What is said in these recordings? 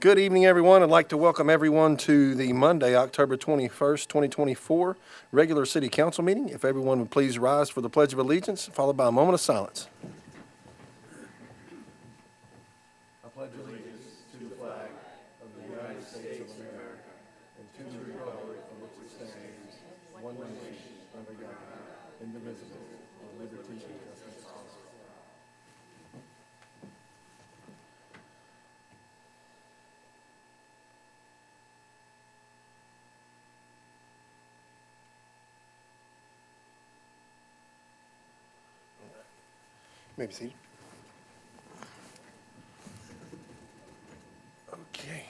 Good evening, everyone. I'd like to welcome everyone to the Monday, October 21st, 2024 regular City Council meeting. If everyone would please rise for the Pledge of Allegiance, followed by a moment of silence. I pledge allegiance to the flag of the United States of America and to the republic for which it stands, one nation, under God, indivisible, with liberty and justice for all. You may be seated. Okay.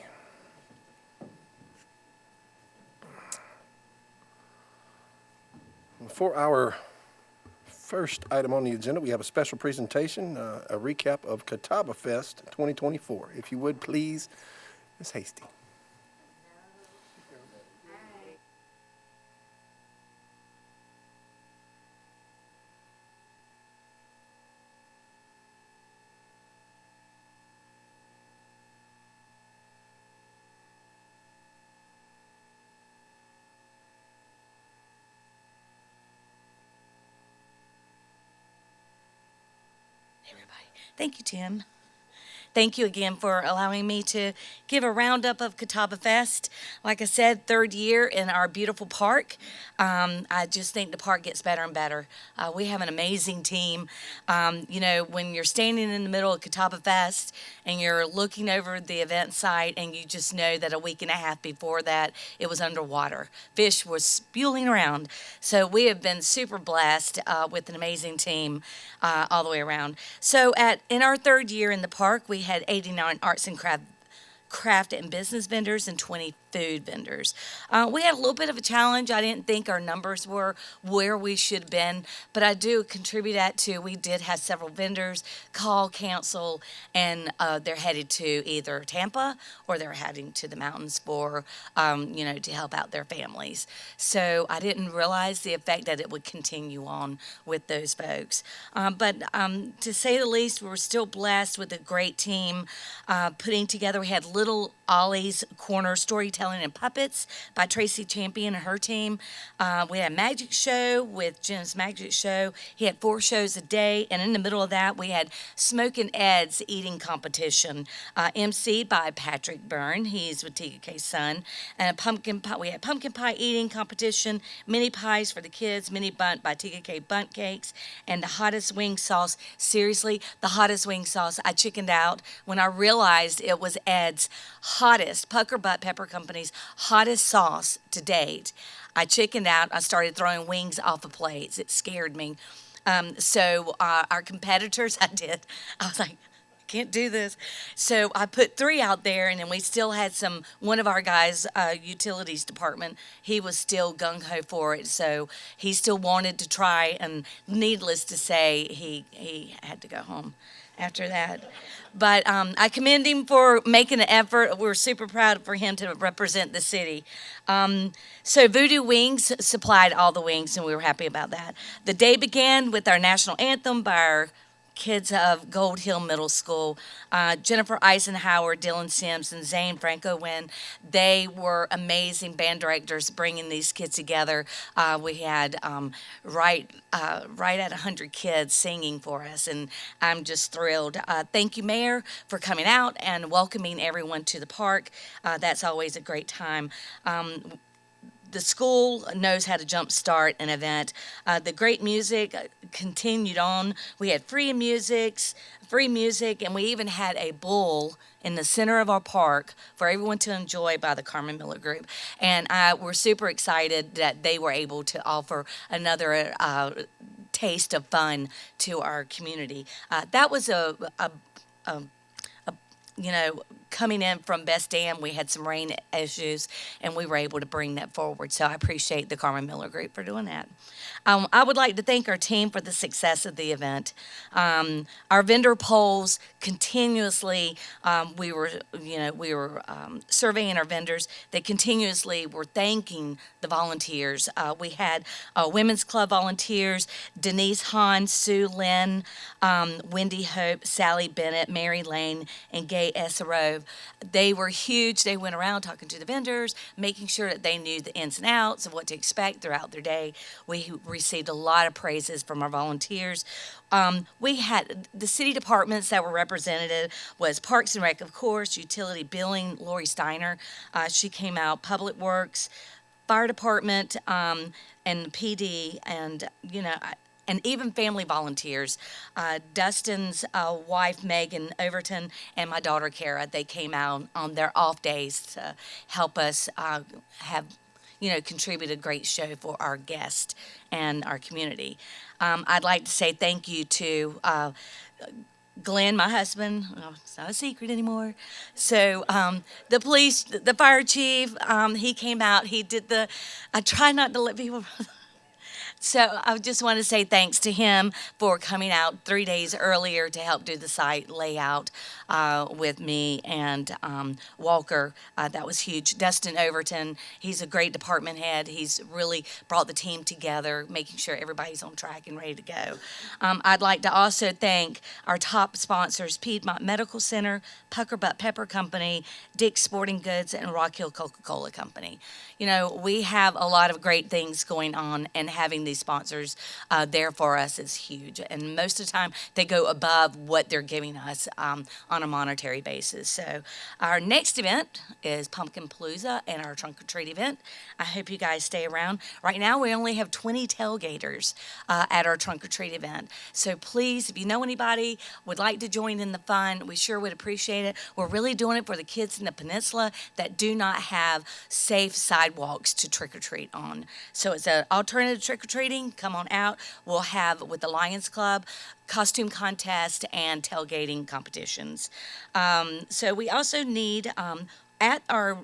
For our first item on the agenda, we have a special presentation, a recap of Catawba Fest 2024. If you would, please, Ms. Hasty. Everybody. Thank you, Tim. Thank you again for allowing me to give a roundup of Catawba Fest. Like I said, third year in our beautiful park. I just think the park gets better and better. We have an amazing team. When you're standing in the middle of Catawba Fest and you're looking over the event site and you just know that a week and a half before that, it was underwater. Fish were spewing around. So we have been super blessed with an amazing team all the way around. So in our third year in the park, we had 89 arts and craft and business vendors and 20 food vendors. We had a little bit of a challenge. I didn't think our numbers were where we should have been, but I do contribute that to we did have several vendors cancel, and they're headed to either Tampa or they're heading to the mountains for, to help out their families. So I didn't realize the effect that it would continue on with those folks. But to say the least, we're still blessed with a great team putting together. We had Little Ollie's Corner Storytelling and Puppets by Tracy Champion and her team. We had a magic show with Jim's Magic Show. He had 4 shows a day, and in the middle of that, we had Smokin' Ed's Eating Competition, emceed by Patrick Byrne. He's with TK's son. And we had pumpkin pie eating competition, mini pies for the kids, mini bunt by TKK Bunt Cakes, and the hottest wing sauce. Seriously, the hottest wing sauce. I chickened out when I realized it was Ed's hottest, Pucker Butt Pepper Company's hottest sauce to date. I chickened out. I started throwing wings off of plates. It scared me. So our competitors, I was like, I can't do this. So I put 3 out there, and then we still had one of our guys, utilities department, he was still gung-ho for it. So he still wanted to try, and needless to say, he had to go home after that. But I commend him for making an effort. We're super proud for him to represent the city. So Voodoo Wings supplied all the wings, and we were happy about that. The day began with our national anthem by our kids of Gold Hill Middle School. Jennifer Eisenhower, Dylan Sims, and Zane Franco Wynn. They were amazing band directors bringing these kids together. We had right at 100 kids singing for us, and I'm just thrilled. Thank you, Mayor, for coming out and welcoming everyone to the park. That's always a great time. The school knows how to jumpstart an event. The great music continued on. We had free music, and we even had a bull in the center of our park for everyone to enjoy by the Carmen Miller Group. And we're super excited that they were able to offer another taste of fun to our community. That was coming in from Best Dam, we had some rain issues, and we were able to bring that forward. So I appreciate the Carmen Miller Group for doing that. I would like to thank our team for the success of the event. Our vendor polls continuously, we were surveying our vendors. They continuously were thanking the volunteers. We had Women's Club volunteers, Denise Hahn, Sue Lynn, Wendy Hope, Sally Bennett, Mary Lane, and Gay Essero drove. They were huge. They went around talking to the vendors, making sure that they knew the ins and outs of what to expect throughout their day. We received a lot of praises from our volunteers. We had the city departments that were represented was Parks and Rec, of course, utility billing, Lori Steiner. She came out, Public Works, fire department, and PD, and and even family volunteers. Dustin's wife, Megan Overton, and my daughter, Kara, they came out on their off days to help us have, contribute a great show for our guests and our community. I'd like to say thank you to Glenn, my husband. Oh, it's not a secret anymore. So the police, the fire chief, he came out. He did I try not to let people. So I just want to say thanks to him for coming out 3 days earlier to help do the site layout with me and Walker. That was huge. Dustin Overton, he's a great department head. He's really brought the team together, making sure everybody's on track and ready to go. I'd like to also thank our top sponsors, Piedmont Medical Center, Pucker Butt Pepper Company, Dick's Sporting Goods, and Rock Hill Coca-Cola Company. We have a lot of great things going on, and having these sponsors there for us is huge. And most of the time, they go above what they're giving us on a monetary basis. So our next event is Pumpkin Palooza and our Trunk or Treat event. I hope you guys stay around. Right now, we only have 20 tailgaters at our Trunk or Treat event. So please, if you know anybody, would like to join in the fun, we sure would appreciate it. We're really doing it for the kids in the peninsula that do not have safe sidewalks to trick or treat on. So it's an alternative trick or treating. Come on out. We'll have with the Lions Club costume contest and tailgating competitions. So we also need at our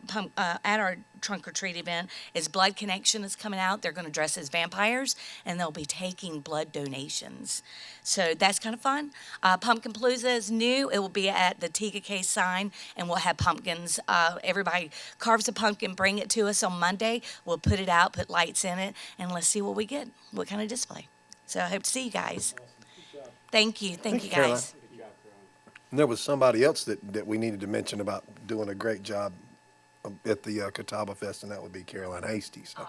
trunk or treat event is Blood Connection is coming out. They're going to dress as vampires and they'll be taking blood donations. So that's kind of fun. Pumpkin Palooza is new. It will be at the Tiga K sign and we'll have pumpkins. Everybody carves a pumpkin, bring it to us on Monday. We'll put it out, put lights in it, and let's see what we get, what kind of display. So I hope to see you guys. Thank you. Thank you, Caroline. guys. And there was somebody else that we needed to mention about doing a great job at the Catawba Fest, and that would be Caroline Hasty. So,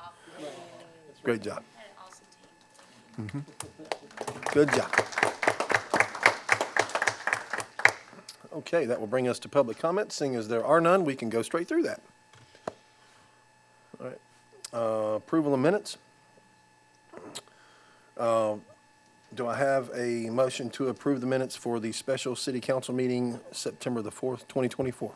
great job. Good job. Okay, that will bring us to public comments. Seeing as there are none, we can go straight through that. All right. Approval of minutes. Do I have a motion to approve the minutes for the special city council meeting September the 4th, 2024?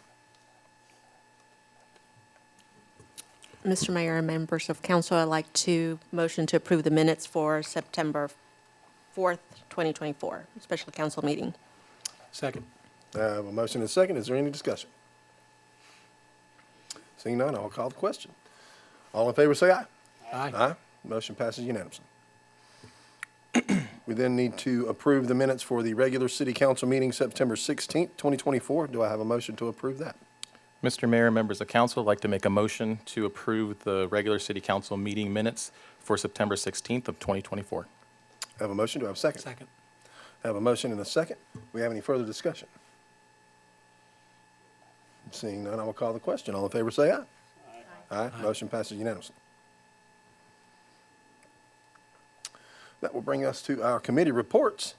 Mr. Mayor and members of council, I'd like to motion to approve the minutes for September 4th, 2024, special council meeting. Second. I have a motion and a second. Is there any discussion? Seeing none, I'll call the question. All in favor say aye. Aye. Aye. Motion passes unanimously. We then need to approve the minutes for the regular city council meeting September 16th, 2024. Do I have a motion to approve that? Mr. Mayor, members of council, I'd like to make a motion to approve the regular city council meeting minutes for September 16th of 2024. I have a motion. Do I have a second? Second. I have a motion and a second. Do we have any further discussion? Seeing none, I will call the question. All in favor say aye. Aye. Motion passes unanimously. That will bring us to our committee reports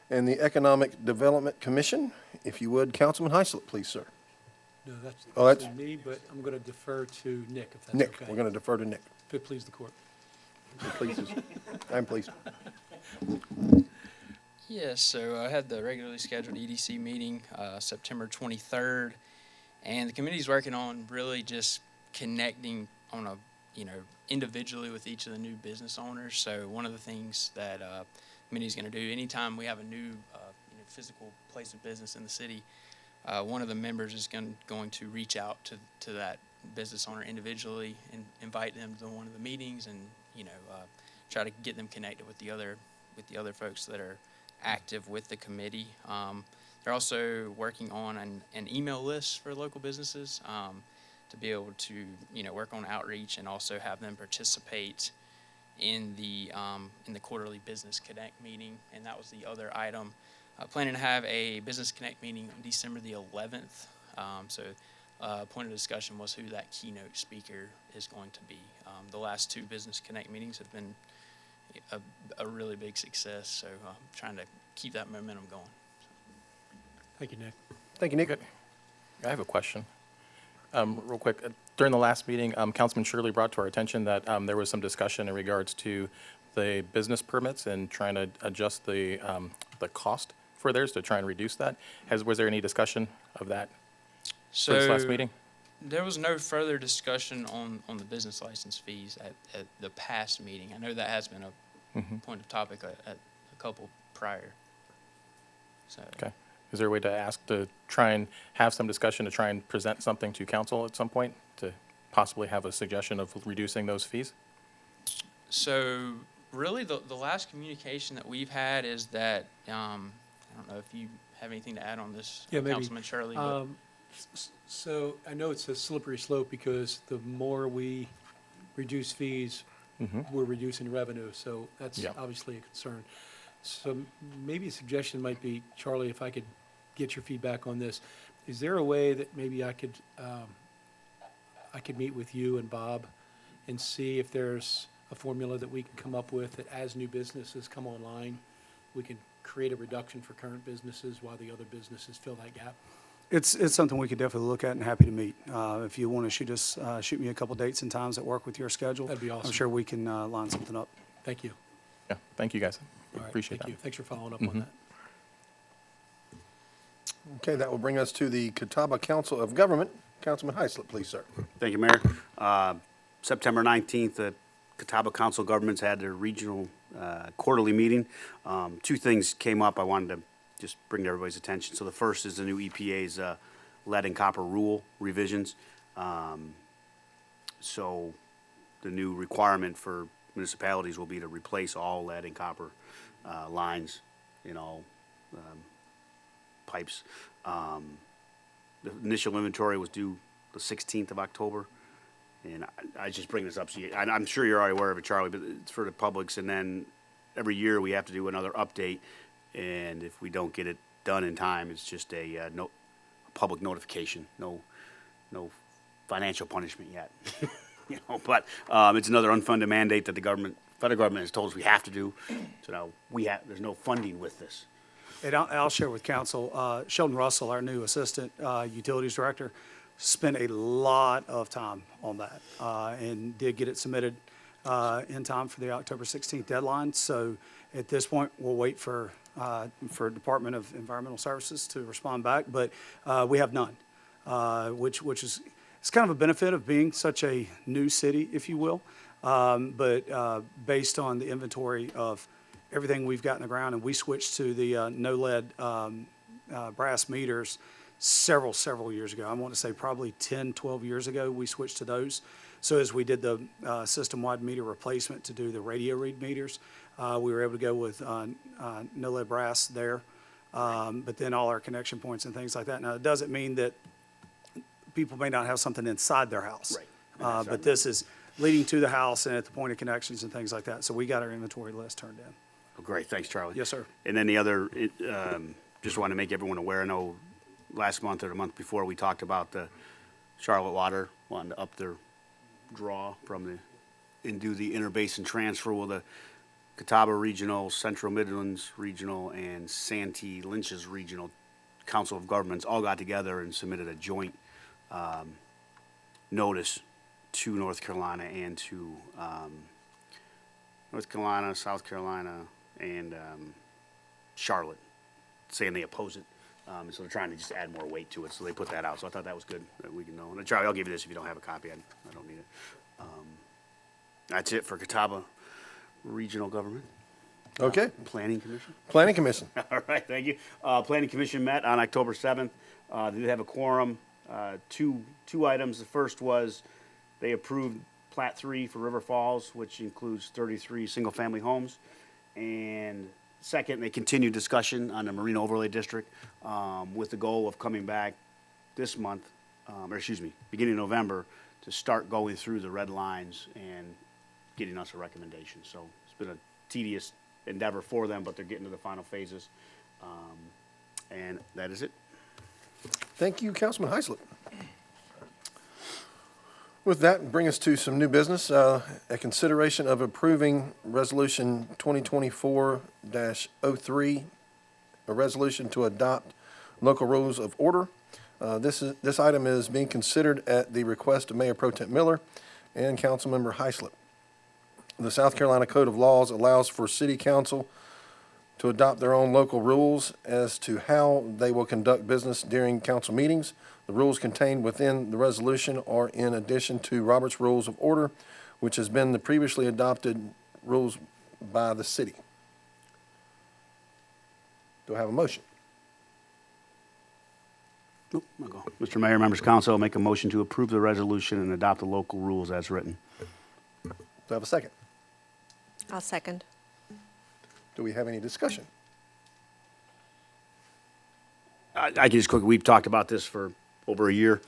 and the Economic Development Commission. If you would, Councilman Hyslip, please, sir. No, that's Oh, that's- actually me, but I'm going to defer to Nick, if that's Nick, okay. we're going to defer to Nick. If it please the court. I'm pleased. Yes, so I had the regularly scheduled EDC meeting September 23rd, and the committee's working on really just connecting on a, individually with each of the new business owners. So one of the things that the committee's going to do, anytime we have a new physical place of business in the city, one of the members is going to reach out to that business owner individually and invite them to one of the meetings and, try to get them connected with the other folks that are active with the committee. They're also working on an email list for local businesses to be able to, work on outreach and also have them participate in the quarterly Business Connect meeting. And that was the other item. Planning to have a Business Connect meeting on December the 11th Point of discussion was who that keynote speaker is going to be. The last two Business Connect meetings have been a really big success, so I'm trying to keep that momentum going. Thank you, Nick. Thank you, Nick. Good. I have a question. Real quick, during the last meeting, Councilman Shirley brought to our attention that there was some discussion in regards to the business permits and trying to adjust the cost for theirs to try and reduce that. Was there any discussion of that for this last meeting? There was no further discussion on the business license fees at the past meeting. I know that has been a point of topic at a couple prior. So. Okay. Is there a way to ask to try and have some discussion to try and present something to council at some point to possibly have a suggestion of reducing those fees? So really the last communication that we've had is that, I don't know if you have anything to add on this, Yeah, maybe. Councilman Shirley. But So I know it's a slippery slope because the more we reduce fees, we're reducing revenue. So that's Yeah. obviously a concern. So maybe a suggestion might be, Charlie, if I could get your feedback on this, is there a way that maybe I could meet with you and Bob and see if there's a formula that we can come up with that as new businesses come online, we can create a reduction for current businesses while the other businesses fill that gap? It's something we could definitely look at and happy to meet. If you want to shoot me a couple dates and times that work with your schedule. That'd be awesome. I'm sure we can line something up. Thank you. Yeah, thank you, guys. All right, Appreciate thank that. you. Thanks for following up on that. Okay, that will bring us to the Catawba Council of Government. Councilman Hyslip, please, sir. Thank you, Mayor. September 19th, the Catawba Council of Governments had their regional quarterly meeting. Two things came up I wanted to just bring to everybody's attention. So the first is the new EPA's lead and copper rule revisions. So the new requirement for municipalities will be to replace all lead and copper lines in all pipes. The initial inventory was due the 16th of October. And I just bring this up so I'm sure you're already aware of it, Charlie, but it's for the publics. And then every year we have to do another update. And if we don't get it done in time, it's just a public notification. No financial punishment yet. But it's another unfunded mandate that the federal government has told us we have to do. So now there's no funding with this. And I'll share with council, Sheldon Russell, our new Assistant Utilities Director, spent a lot of time on that and did get it submitted in time for the October 16th deadline. So at this point, we'll wait for Department of Environmental Services to respond back, but we have none, which is it's kind of a benefit of being such a new city, if you will. But based on the inventory of everything we've got in the ground, and we switched to the no lead brass meters several years ago. I want to say probably 10, 12 years ago, we switched to those. So as we did the system-wide meter replacement to do the radio read meters, we were able to go with no lead brass there. But then all our connection points and things like that. Now, it doesn't mean that people may not have something inside their house. Right. But this is leading to the house and at the point of connections and things like that. So we got our inventory list turned in. Oh, great, thanks, Charlie. Yes, sir. And then the other, just want to make everyone aware, I know last month or the month before, we talked about the Charlotte Water wanting to up their draw and do the interbasin transfer with the Catawba Regional, Central Midlands Regional, and Santee Lynch's Regional Council of Governments all got together and submitted a joint notice to North Carolina and to North Carolina, South Carolina, and Charlotte, saying they oppose it. So they're trying to just add more weight to it, so they put that out. So I thought that was good, that we can know. And Charlie, I'll give you this if you don't have a copy. I don't need it. That's it for Catawba Regional Government. Okay, Planning Commission. Planning Commission. All right, thank you. Planning Commission met on October 7th. They did have a quorum. Two items. The first was they approved Plat 3 for River Falls, which includes 33 single-family homes. And second, they continued discussion on the Marine Overlay District with the goal of coming back this month, beginning of November, to start going through the red lines and getting us a recommendation. So it's been a tedious endeavor for them, but they're getting to the final phases. And that is it. Thank you, Councilman Hyslip. With that, bring us to some new business. A consideration of approving Resolution 2024-03, a resolution to adopt local rules of order. This item is being considered at the request of Mayor Pro Tem Miller and Councilmember Hyslip. The South Carolina Code of Laws allows for City Council to adopt their own local rules as to how they will conduct business during council meetings. The rules contained within the resolution are in addition to Robert's Rules of Order, which has been the previously adopted rules by the city. Do I have a motion? I'll go. Mr. Mayor, members of council, I'll make a motion to approve the resolution and adopt the local rules as written. Do I have a second? I'll second. Do we have any discussion? I can just quickly, we've talked about this for over a year,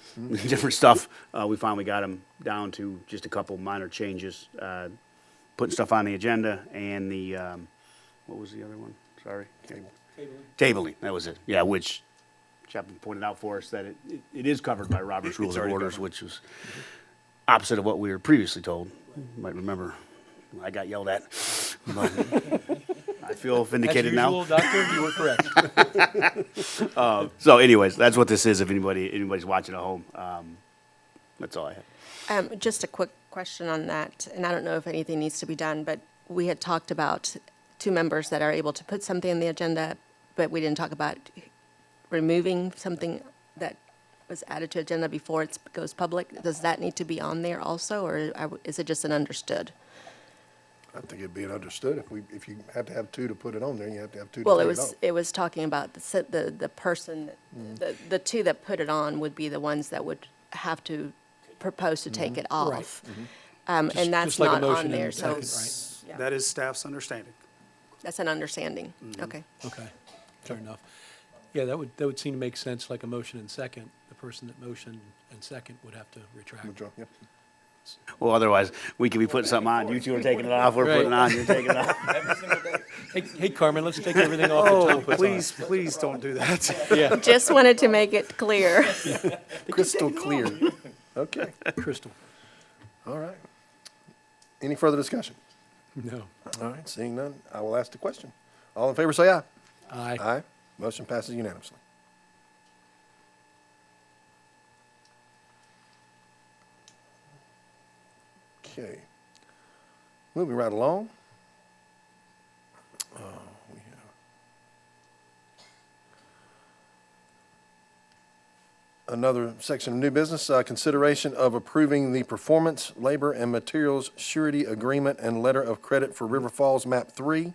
different stuff. We finally got them down to just a couple minor changes, putting stuff on the agenda and the, what was the other one? Sorry. Tabling, that was it. Yeah, which Chapman pointed out for us that it is covered by Robert's Rules of Orders, which was opposite of what we were previously told. You might remember, I got yelled at. But I feel vindicated now. As usual, Doctor, you were correct. So anyways, that's what this is if anybody's watching at home. That's all I have. Just a quick question on that, and I don't know if anything needs to be done, but we had talked about two members that are able to put something on the agenda, but we didn't talk about removing something that was added to agenda before it goes public. Does that need to be on there also, or is it just an understood? I think it'd be understood if you have to have two to put it on there, you have to have two to Well, take it off. it was talking about the person, the two that put it on would be the ones that would have to propose to take it off. And that's Just like a not motion on and there, a so second, right? That is staff's understanding. that's an understanding. Okay. Okay, fair enough. Yeah, that would seem to make sense, like a motion and second. The person that motioned and second would have to retract. Withdraw, yeah. Well, otherwise, we could be putting something on. You two are taking it off, we're putting it on, you're taking it off. Hey, Carmen, let's take everything off that Tom Oh, puts on. please don't do that. Yeah, Just wanted to make it clear. Crystal clear. Okay, Crystal. all right. Any further discussion? No. All right, seeing none, I will ask the question. All in favor, say aye. Aye. Aye. Motion passes unanimously. Okay. Moving right along. We have another section of new business, consideration of approving the performance, labor, and materials surety agreement and letter of credit for River Falls Map 3.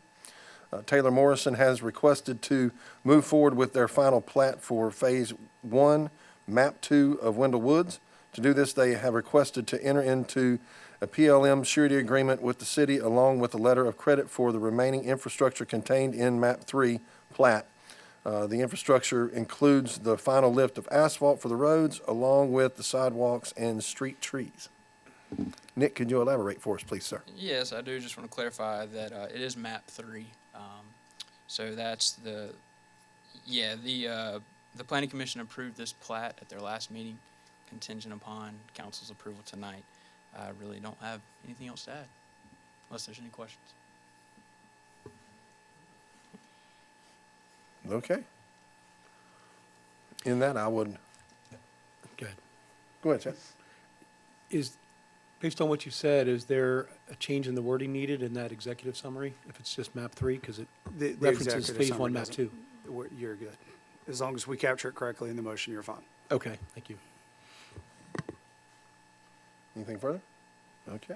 Taylor Morrison has requested to move forward with their final plat for Phase 1, Map 2 of Wendell Woods. To do this, they have requested to enter into a PLM surety agreement with the city along with a letter of credit for the remaining infrastructure contained in Map 3 plat. The infrastructure includes the final lift of asphalt for the roads along with the sidewalks and street trees. Nick, could you elaborate for us, please, sir? Yes, I do just want to clarify that it is map 3. So that's the planning commission approved this plat at their last meeting, contingent upon council's approval tonight. I really don't have anything else to add, unless there's any questions. Okay. In that, I would, Good. go ahead, Chad. Based on what you said, is there a change in the wording needed in that executive summary, if it's just map 3? Because it The references executive Phase summary 1, map doesn't- 2. You're good. As long as we capture it correctly in the motion, you're fine. Okay, thank you. Anything further? Okay.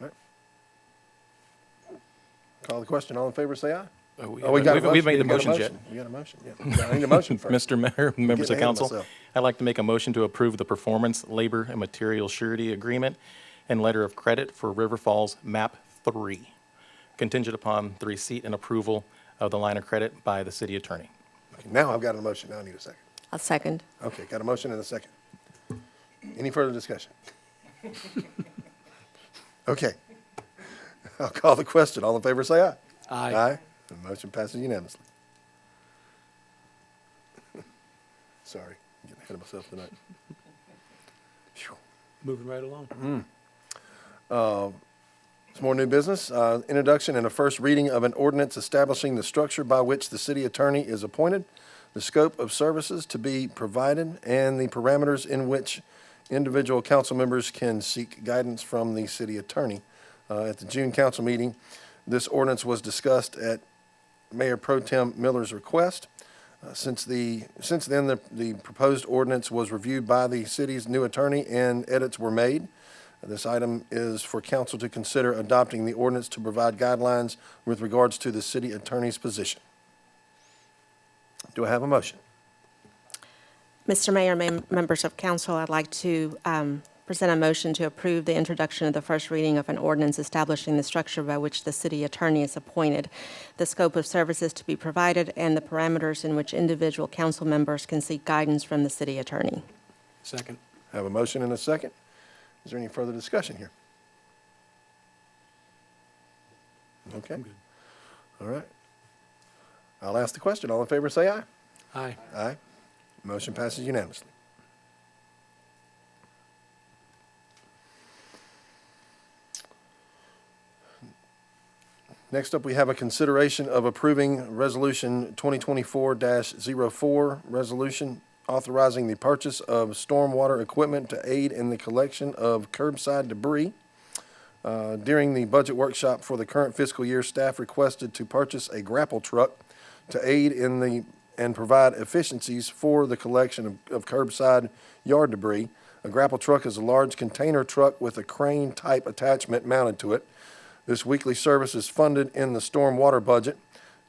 All right. Call the question. All in favor, say aye. We've made the motions yet. We got a motion, yeah. I need a motion first. Mr. Mayor, members of ahead of council, myself. I'd like to make a motion to approve the performance, labor, and material surety agreement and letter of credit for River Falls Map 3, contingent upon the receipt and approval of the line of credit by the city attorney. Okay, now I've got a motion. Now I need a second. I'll second. Okay, got a motion and a second. Any further discussion? Okay. I'll call the question. All in favor, say aye. Aye. Aye. The motion passes unanimously. Sorry, I'm getting ahead of myself tonight. Phew. Moving right along. Some more new business. Introduction and a first reading of an ordinance establishing the structure by which the city attorney is appointed, the scope of services to be provided, and the parameters in which individual council members can seek guidance from the city attorney. At the June council meeting, this ordinance was discussed at Mayor Pro Tem Miller's request. Since then, the proposed ordinance was reviewed by the city's new attorney and edits were made. This item is for council to consider adopting the ordinance to provide guidelines with regards to the city attorney's position. Do I have a motion? Mr. Mayor, members of council, I'd like to present a motion to approve the introduction of the first reading of an ordinance establishing the structure by which the city attorney is appointed, the scope of services to be provided, and the parameters in which individual council members can seek guidance from the city attorney. Second. I have a motion and a second. Is there any further discussion here? Okay. I'm good. All right. I'll ask the question. All in favor, say aye. Aye. Aye. Motion passes unanimously. Next up, we have a consideration of approving Resolution 2024-04, resolution authorizing the purchase of stormwater equipment to aid in the collection of curbside debris. During the budget workshop for the current fiscal year, staff requested to purchase a grapple truck to aid in and provide efficiencies for the collection of curbside yard debris. A grapple truck is a large container truck with a crane-type attachment mounted to it. This weekly service is funded in the stormwater budget.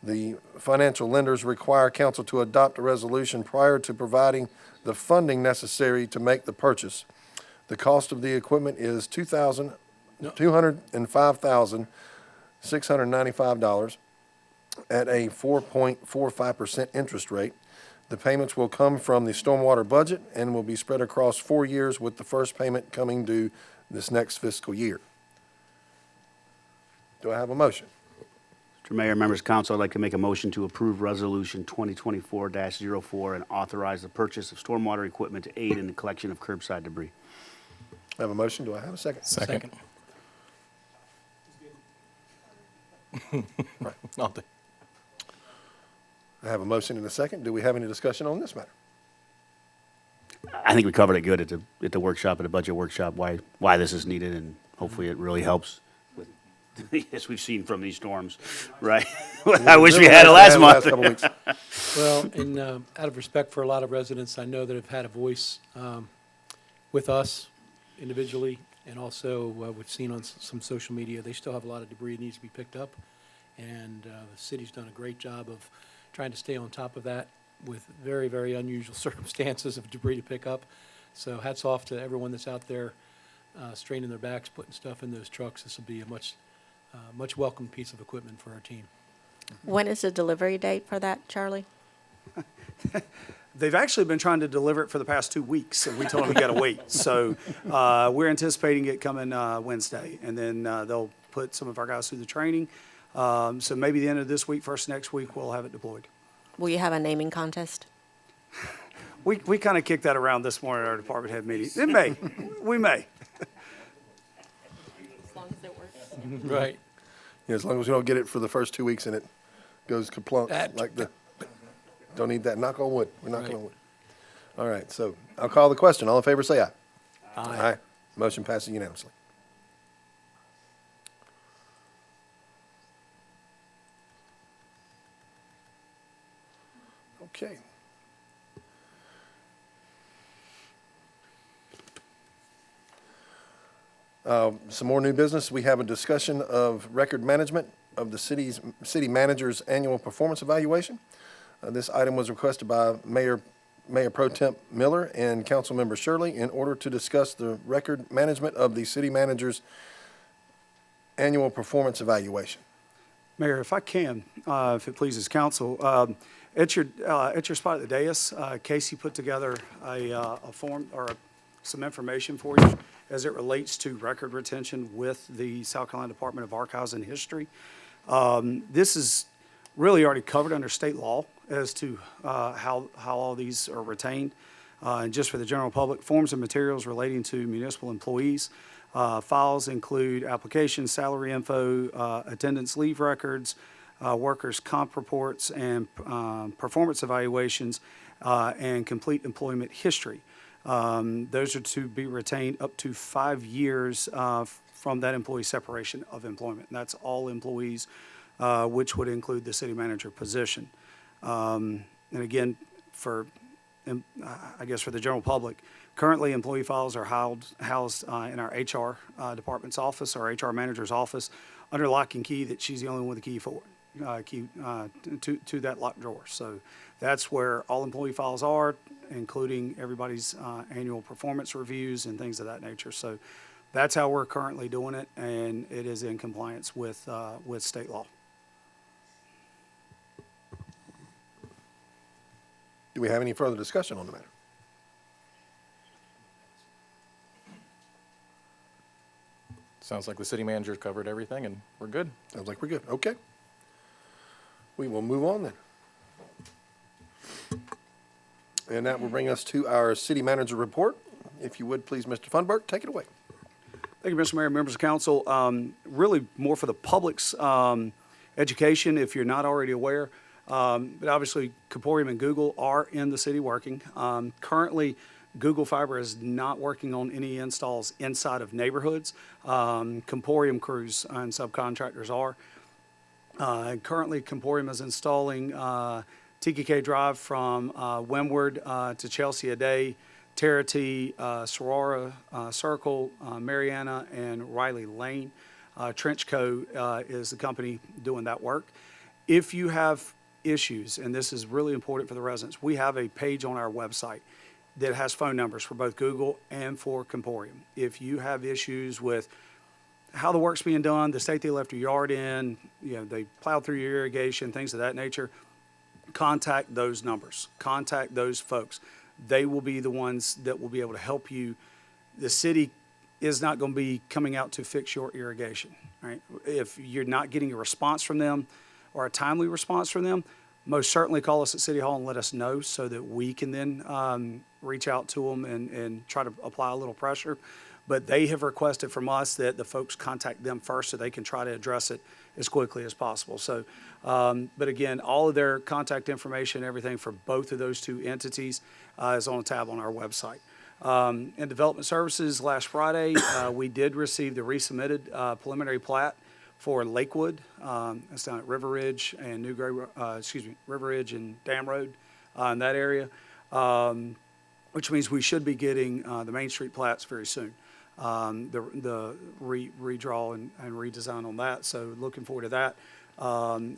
The financial lenders require council to adopt a resolution prior to providing the funding necessary to make the purchase. The cost of the equipment is $205,695 at a 4.45% interest rate. The payments will come from the stormwater budget and will be spread across 4 years, with the first payment coming due this next fiscal year. Do I have a motion? Mr. Mayor, members of council, I'd like to make a motion to approve Resolution 2024-04 and authorize the purchase of stormwater equipment to aid in the collection of curbside debris. I have a motion. Do I have a second? Second. Right. I'll do. I have a motion and a second. Do we have any discussion on this matter? I think we covered it good at the workshop, at the budget workshop, why this is needed, and hopefully it really helps with, as we've seen from these storms, right? I wish we had it last month. Couple weeks. Well, and out of respect for a lot of residents, I know that have had a voice with us individually, and also we've seen on some social media, they still have a lot of debris that needs to be picked up, and the city's done a great job of trying to stay on top of that with very, very unusual circumstances of debris to pick up. So hats off to everyone that's out there straining their backs, putting stuff in those trucks. This will be a much welcomed piece of equipment for our team. When is the delivery date for that, Charlie? They've actually been trying to deliver it for the past 2 weeks, and we told them we got to wait. So we're anticipating it coming Wednesday, and then they'll put some of our guys through the training. So maybe the end of this week, first next week, we'll have it deployed. Will you have a naming contest? We kind of kicked that around this morning at our department head meeting. It may. We may. As long as it works. Right. Yeah, as long as we don't get it for the first 2 weeks and it goes kaplunk like the, don't need that. Knock on wood. We're knocking on wood. All right, so I'll call the question. All in favor, say aye. Aye. Motion passes unanimously. Okay. Some more new business. We have a discussion of record management of the city manager's annual performance evaluation. This item was requested by Mayor Pro Tem Miller and Councilmember Shirley in order to discuss the record management of the city manager's annual performance evaluation. Mayor, if I can, if it pleases council, at your spot at the dais, Casey put together a form or some information for you as it relates to record retention with the South Carolina Department of Archives and History. This is really already covered under state law, as to how all these are retained. And just for the general public, forms and materials relating to municipal employees. Files include applications, salary info, attendance leave records, workers' comp reports, and performance evaluations, and complete employment history. Those are to be retained up to 5 years from that employee separation of employment. And that's all employees, which would include the city manager position. And again, I guess for the general public, currently employee files are housed in our HR department's office, our HR manager's office, under lock and key that she's the only one with the key for, to that locked drawer. So that's where all employee files are, including everybody's annual performance reviews and things of that nature. So that's how we're currently doing it, and it is in compliance with state law. Do we have any further discussion on the matter? Sounds like the city manager covered everything, and we're good. Sounds like we're good. Okay. We will move on then. And that will bring us to our city manager report. If you would, please, Mr. Funberg, take it away. Thank you, Mr. Mayor, members of council. Really more for the public's education, if you're not already aware. But obviously, Comporium and Google are in the city working. Currently, Google Fiber is not working on any installs inside of neighborhoods. Comporium crews and subcontractors are. Currently, Comporium is installing TKK Drive from Windward to Chelsea a day, Terity, Sorora Circle, Mariana, and Riley Lane. Trenchco is the company doing that work. If you have issues, and this is really important for the residents, we have a page on our website that has phone numbers for both Google and for Comporium. If you have issues with how the work's being done, the state they left your yard in, they plowed through your irrigation, things of that nature, contact those numbers, contact those folks. They will be the ones that will be able to help you. The city is not going to be coming out to fix your irrigation, right? If you're not getting a response from them or a timely response from them, most certainly call us at City Hall and let us know so that we can then reach out to them and try to apply a little pressure. But they have requested from us that the folks contact them first so they can try to address it as quickly as possible. So, but again, all of their contact information, everything for both of those two entities is on a tab on our website. In Development Services, last Friday, we did receive the resubmitted preliminary plat for Lakewood. That's down at River Ridge and River Ridge and Dam Road in that area, which means we should be getting the Main Street plats very soon. The redraw and redesign on that. So looking forward to that.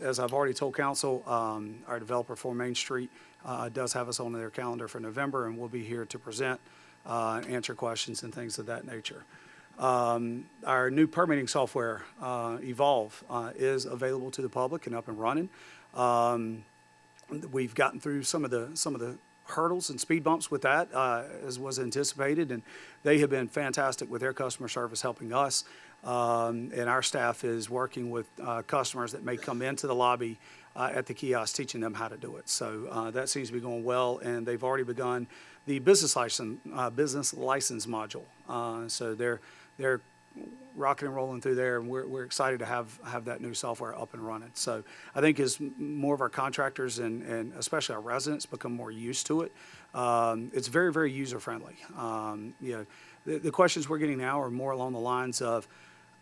As I've already told council, our developer for Main Street does have us on their calendar for November, and we'll be here to present, answer questions and things of that nature. Our new permitting software, Evolve, is available to the public and up and running. We've gotten through some of the hurdles and speed bumps with that, as was anticipated, and they have been fantastic with their customer service helping us. And our staff is working with customers that may come into the lobby at the kiosk, teaching them how to do it. So that seems to be going well, and they've already begun the business license module. So they're rocking and rolling through there, and we're excited to have that new software up and running. So I think as more of our contractors and especially our residents become more used to it, it's very, very user-friendly. The questions we're getting now are more along the lines of,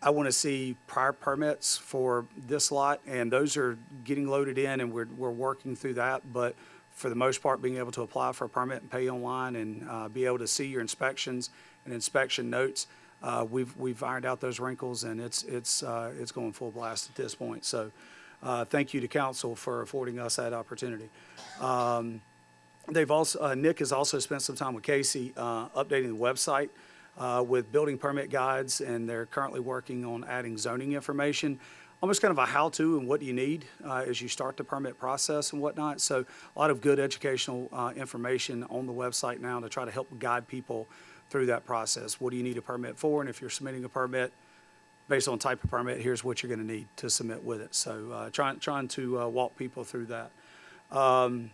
I want to see prior permits for this lot, and those are getting loaded in, and we're working through that. But for the most part, being able to apply for a permit and pay online and be able to see your inspections and inspection notes, we've ironed out those wrinkles, and it's going full blast at this point. So thank you to council for affording us that opportunity. Nick has also spent some time with Casey updating the website with building permit guides, and they're currently working on adding zoning information, almost kind of a how-to and what do you need as you start the permit process and whatnot. So a lot of good educational information on the website now to try to help guide people through that process. What do you need a permit for? And if you're submitting a permit based on type of permit, here's what you're going to need to submit with it. So trying to walk people through that. In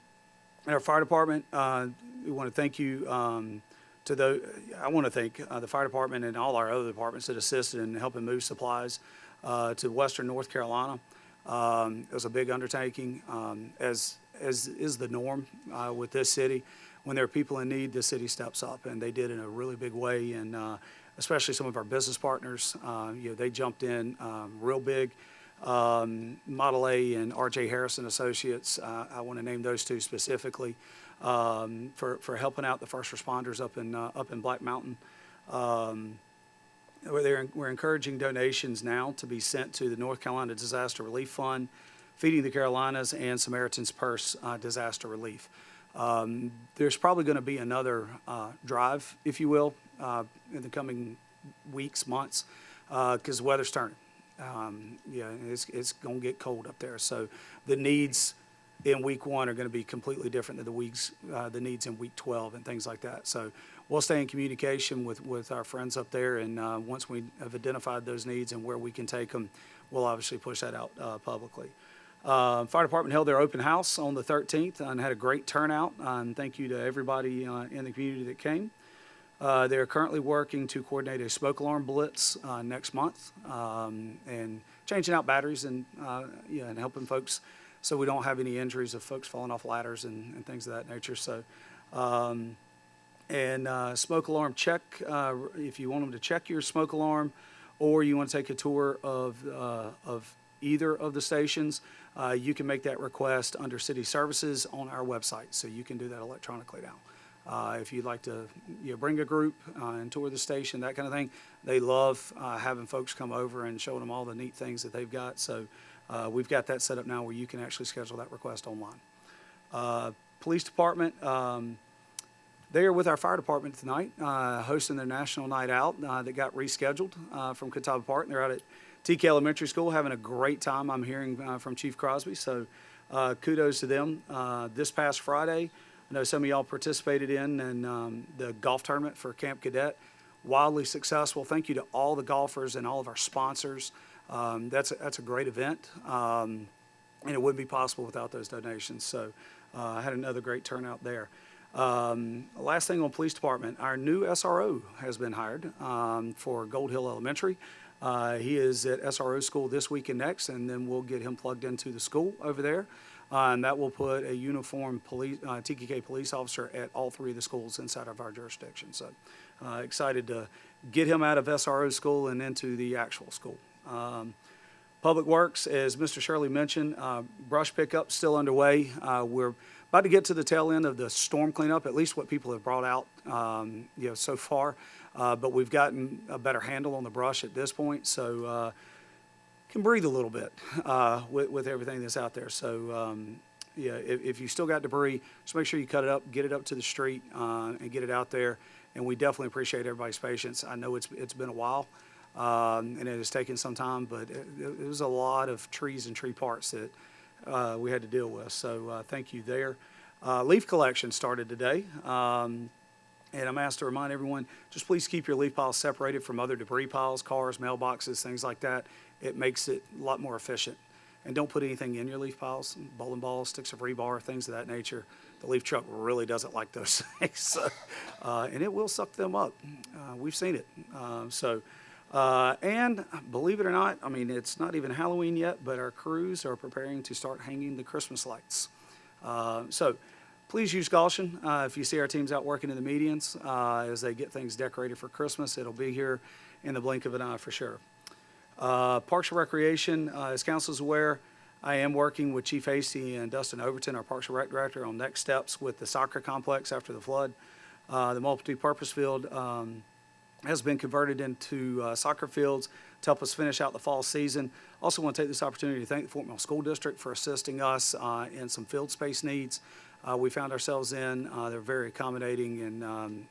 our fire department, we want to thank you I want to thank the fire department and all our other departments that assisted in helping move supplies to western North Carolina. It was a big undertaking, as is the norm with this city. When there are people in need, the city steps up, and they did in a really big way. And especially some of our business partners, they jumped in real big. Model A and R.J. Harrison Associates, I want to name those two specifically, for helping out the first responders up in Black Mountain. We're encouraging donations now to be sent to the North Carolina Disaster Relief Fund, Feeding the Carolinas, and Samaritan's Purse Disaster Relief. There's probably going to be another drive, if you will, in the coming weeks, months, because the weather's turning. It's going to get cold up there. So the needs in week 1 are going to be completely different than the needs in week 12 and things like that. So we'll stay in communication with our friends up there, and once we have identified those needs and where we can take them, we'll obviously push that out publicly. Fire department held their open house on the 13th and had a great turnout. And thank you to everybody in the community that came. They're currently working to coordinate a smoke alarm blitz next month, and changing out batteries and helping folks so we don't have any injuries of folks falling off ladders and things of that nature. So, smoke alarm check, if you want them to check your smoke alarm, or you want to take a tour of either of the stations, you can make that request under City Services on our website. So you can do that electronically now. If you'd like to bring a group and tour the station, that kind of thing, they love having folks come over and showing them all the neat things that they've got. So we've got that set up now where you can actually schedule that request online. Police department, they are with our fire department tonight, hosting their National Night Out that got rescheduled from Catawba Park. They're out at TK Elementary School having a great time, I'm hearing from Chief Crosby. So kudos to them. This past Friday, I know some of y'all participated in the golf tournament for Camp Cadet. Wildly successful. Thank you to all the golfers and all of our sponsors. That's a great event, and it wouldn't be possible without those donations. So I had another great turnout there. Last thing on police department, our new SRO has been hired for Gold Hill Elementary. He is at SRO school this week and next, and then we'll get him plugged into the school over there. And that will put a uniformed TKK police officer at all 3 of the schools inside of our jurisdiction. So excited to get him out of SRO school and into the actual school. Public Works, as Mr. Shirley mentioned, brush pickup still underway. We're about to get to the tail end of the storm cleanup, at least what people have brought out so far. But we've gotten a better handle on the brush at this point, so can breathe a little bit with everything that's out there. So if you still got debris, just make sure you cut it up, get it up to the street, and get it out there. And we definitely appreciate everybody's patience. I know it's been a while, and it has taken some time, but it was a lot of trees and tree parts that we had to deal with. So thank you there. Leaf collection started today. And I'm asked to remind everyone, just please keep your leaf piles separated from other debris piles, cars, mailboxes, things like that. It makes it a lot more efficient. And don't put anything in your leaf piles, bowling balls, sticks of rebar, things of that nature. The leaf truck really doesn't like those things. So, and it will suck them up. We've seen it. And believe it or not, I mean, it's not even Halloween yet, but our crews are preparing to start hanging the Christmas lights. So please use caution if you see our teams out working in the medians as they get things decorated for Christmas. It'll be here in the blink of an eye for sure. Parks and Recreation, as council is aware, I am working with Chief Hasty and Dustin Overton, our Parks and Rec Director, on next steps with the soccer complex after the flood. The multi-purpose field has been converted into soccer fields to help us finish out the fall season. Also want to take this opportunity to thank the Fort Mill School District for assisting us in some field space needs we found ourselves in. They're very accommodating, and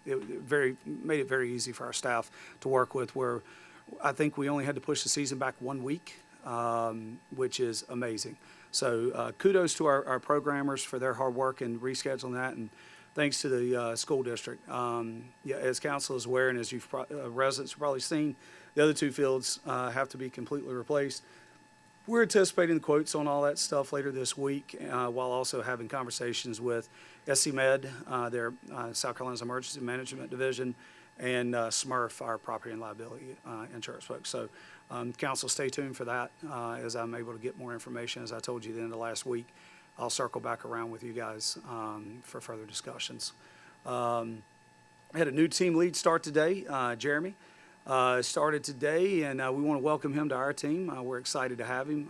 made it very easy for our staff to work with, where I think we only had to push the season back 1 week, which is amazing. So kudos to our programmers for their hard work in rescheduling that, and thanks to the school district. As council is aware, and as you've residents have probably seen, the other 2 fields have to be completely replaced. We're anticipating the quotes on all that stuff later this week, while also having conversations with SC Med, their South Carolina's Emergency Management Division, and SMRF, our property and liability insurance folks. So, council, stay tuned for that as I'm able to get more information. As I told you at the end of last week, I'll circle back around with you guys for further discussions. I had a new team lead start today, Jeremy. Started today, and we want to welcome him to our team. We're excited to have him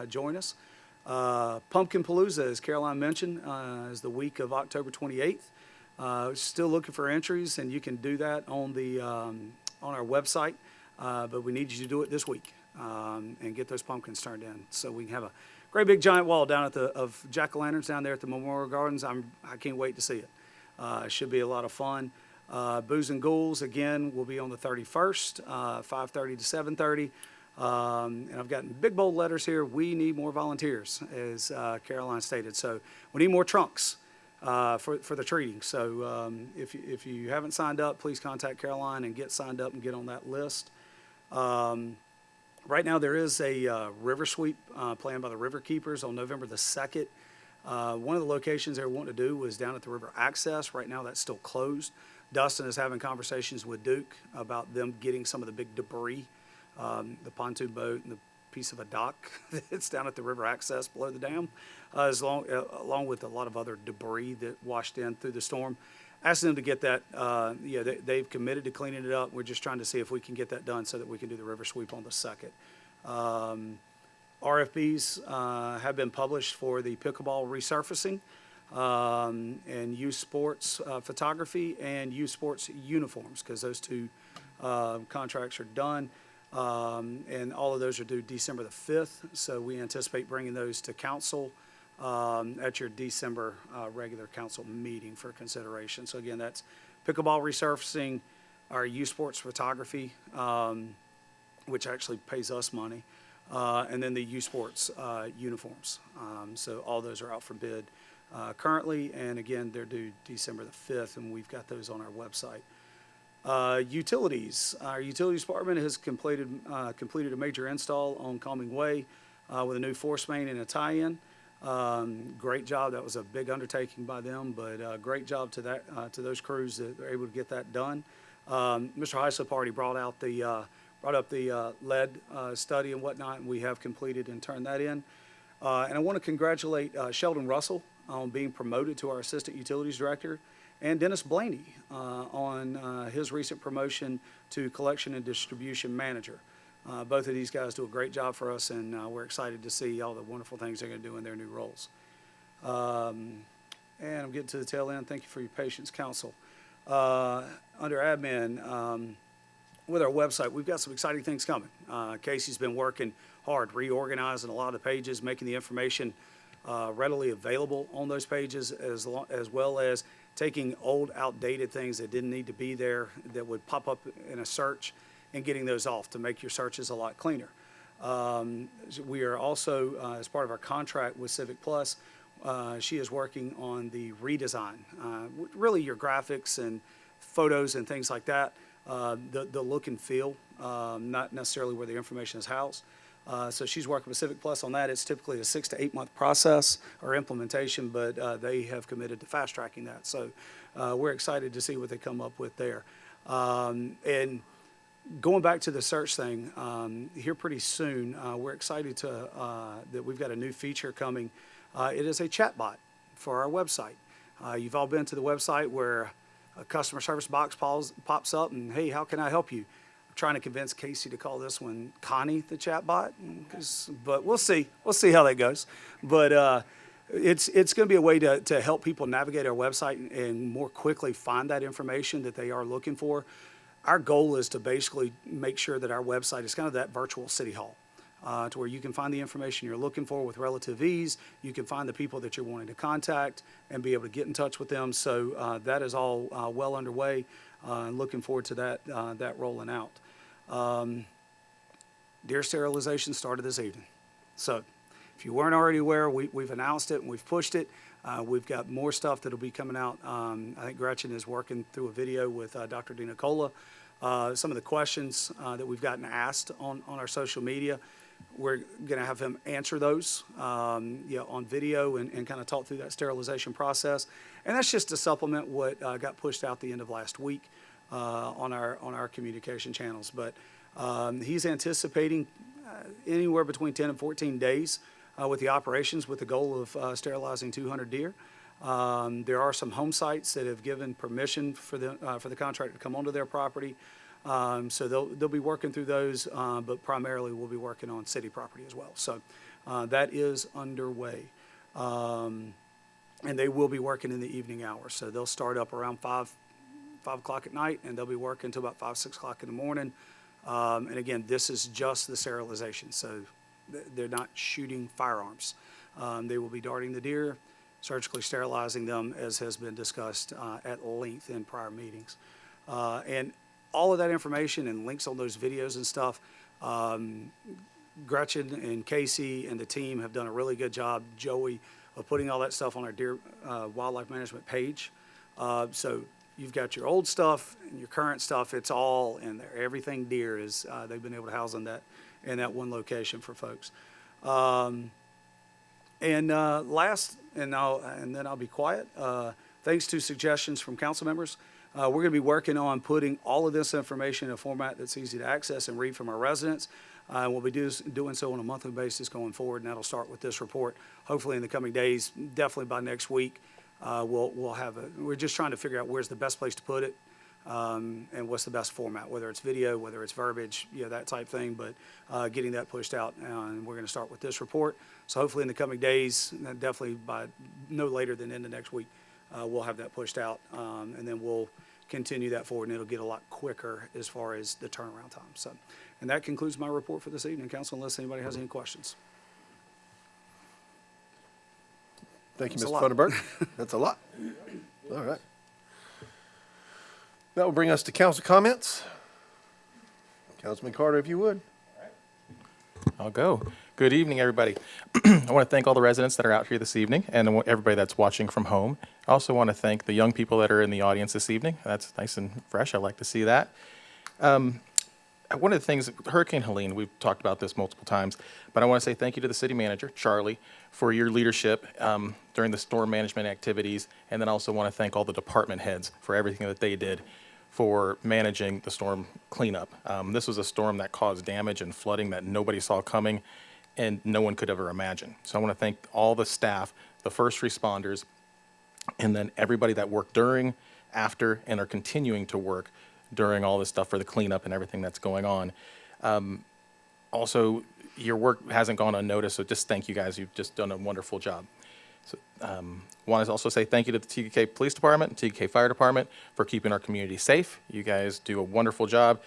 join us. Pumpkin Palooza, as Caroline mentioned, is the week of October 28th. Still looking for entries, and you can do that on the on our website. But we need you to do it this week and get those pumpkins turned in, so we can have a great big giant wall down at of jack-o'-lanterns down there at the Memorial Gardens. I can't wait to see it. It should be a lot of fun. Booze and Ghouls, again, will be on the 31st, 5:30 to 7:30. And I've gotten big bold letters here. We need more volunteers, as Caroline stated. So we need more trunks for the treating. So if you haven't signed up, please contact Caroline and get signed up and get on that list. Right now, there is a river sweep planned by the River Keepers on November the 2nd. One of the locations they were wanting to do was down at the river access. Right now, that's still closed. Dustin is having conversations with Duke about them getting some of the big debris, the pontoon boat and the piece of a dock that's down at the river access below the dam, along with a lot of other debris that washed in through the storm. Asking them to get that, they've committed to cleaning it up. We're just trying to see if we can get that done so that we can do the river sweep on the 2nd. RFPs have been published for the pickleball resurfacing, and youth sports photography and youth sports uniforms, because those two contracts are done. And all of those are due December the 5th. So we anticipate bringing those to council at your December regular council meeting for consideration. So again, that's pickleball resurfacing, our youth sports photography, which actually pays us money, and then the youth sports uniforms. So all those are out for bid currently, and again, they're due December the 5th, and we've got those on our website. Utilities. Our utilities department has completed a major install on Calming Way with a new force main and a tie-in. Great job. That was a big undertaking by them, but great job to those crews that were able to get that done. Mr. Hyslip already brought up the lead study and whatnot, and we have completed and turned that in. And I want to congratulate Sheldon Russell on being promoted to our Assistant Utilities Director, and Dennis Blaney on his recent promotion to Collection and Distribution Manager. Both of these guys do a great job for us, and we're excited to see all the wonderful things they're going to do in their new roles. And I'm getting to the tail end. Thank you for your patience, Council. Under admin, with our website, we've got some exciting things coming. Casey's been working hard, reorganizing a lot of the pages, making the information readily available on those pages, as well as taking old, outdated things that didn't need to be there that would pop up in a search and getting those off to make your searches a lot cleaner. We are also, as part of our contract with Civic Plus, she is working on the redesign, really your graphics and photos and things like that, the look and feel, not necessarily where the information is housed. So she's working with Civic Plus on that. It's typically a 6 to 8 month process or implementation, but they have committed to fast tracking that. So we're excited to see what they come up with there. And going back to the search thing, here pretty soon, we're excited that we've got a new feature coming. It is a chat bot for our website. You've all been to the website where a customer service box pops up and, hey, how can I help you? Trying to convince Casey to call this one Connie the chatbot, but we'll see how that goes. But it's going to be a way to help people navigate our website and more quickly find that information that they are looking for. Our goal is to basically make sure that our website is kind of that virtual city hall, to where you can find the information you're looking for with relative ease. You can find the people that you're wanting to contact and be able to get in touch with them. So that is all well underway, and looking forward to that rolling out. Deer sterilization started this evening. So if you weren't already aware, we've announced it and we've pushed it. We've got more stuff that'll be coming out. I think Gretchen is working through a video with Dr. Dina Cola. Some of the questions that we've gotten asked on our social media We're going to have him answer those, on video and kind of talk through that sterilization process. And that's just to supplement what got pushed out the end of last week on our communication channels. But he's anticipating anywhere between 10 and 14 days with the operations, with the goal of sterilizing 200 deer. There are some home sites that have given permission for the contractor to come onto their property. So they'll be working through those, but primarily we'll be working on city property as well. So that is underway. And they will be working in the evening hours. So they'll start up around 5 o'clock at night, and they'll be working until about 5, 6 o'clock in the morning. And again, this is just the sterilization. So they're not shooting firearms. They will be darting the deer, surgically sterilizing them, as has been discussed at length in prior meetings. And all of that information and links on those videos and stuff, Gretchen and Casey and the team have done a really good job, Joey, of putting all that stuff on our deer wildlife management page. So you've got your old stuff and your current stuff. It's all in there. Everything deer is, they've been able to house in that one location for folks. Last, and then I'll be quiet. Thanks to suggestions from council members, we're going to be working on putting all of this information in a format that's easy to access and read from our residents. We'll be doing so on a monthly basis going forward, and that'll start with this report. Hopefully in the coming days, definitely by next week, we'll have we're just trying to figure out where's the best place to put it, and what's the best format, whether it's video, whether it's verbiage, that type thing, but getting that pushed out, and we're going to start with this report. So hopefully in the coming days, definitely by no later than end of next week, we'll have that pushed out, and then we'll continue that forward, and it'll get a lot quicker as far as the turnaround time. So, and that concludes my report for this evening, Council, unless anybody has any questions. Thank you, That's a Mr. lot. Funderburk. That's a lot. All right. That will bring us to council comments. Councilman Carter, if you would. I'll go. Good evening, everybody. I want to thank all the residents that are out here this evening and everybody that's watching from home. I also want to thank the young people that are in the audience this evening. That's nice and fresh. I like to see that. One of the things, Hurricane Helene, we've talked about this multiple times, but I want to say thank you to the city manager, Charlie, for your leadership during the storm management activities, and then I also want to thank all the department heads for everything that they did for managing the storm cleanup. This was a storm that caused damage and flooding that nobody saw coming and no one could ever imagine. So I want to thank all the staff, the first responders, and then everybody that worked during, after, and are continuing to work during all this stuff for the cleanup and everything that's going on. Also, your work hasn't gone unnoticed, so just thank you guys. You've just done a wonderful job. So, want to also say thank you to the TK Police Department and TK Fire Department for keeping our community safe. You guys do a wonderful job,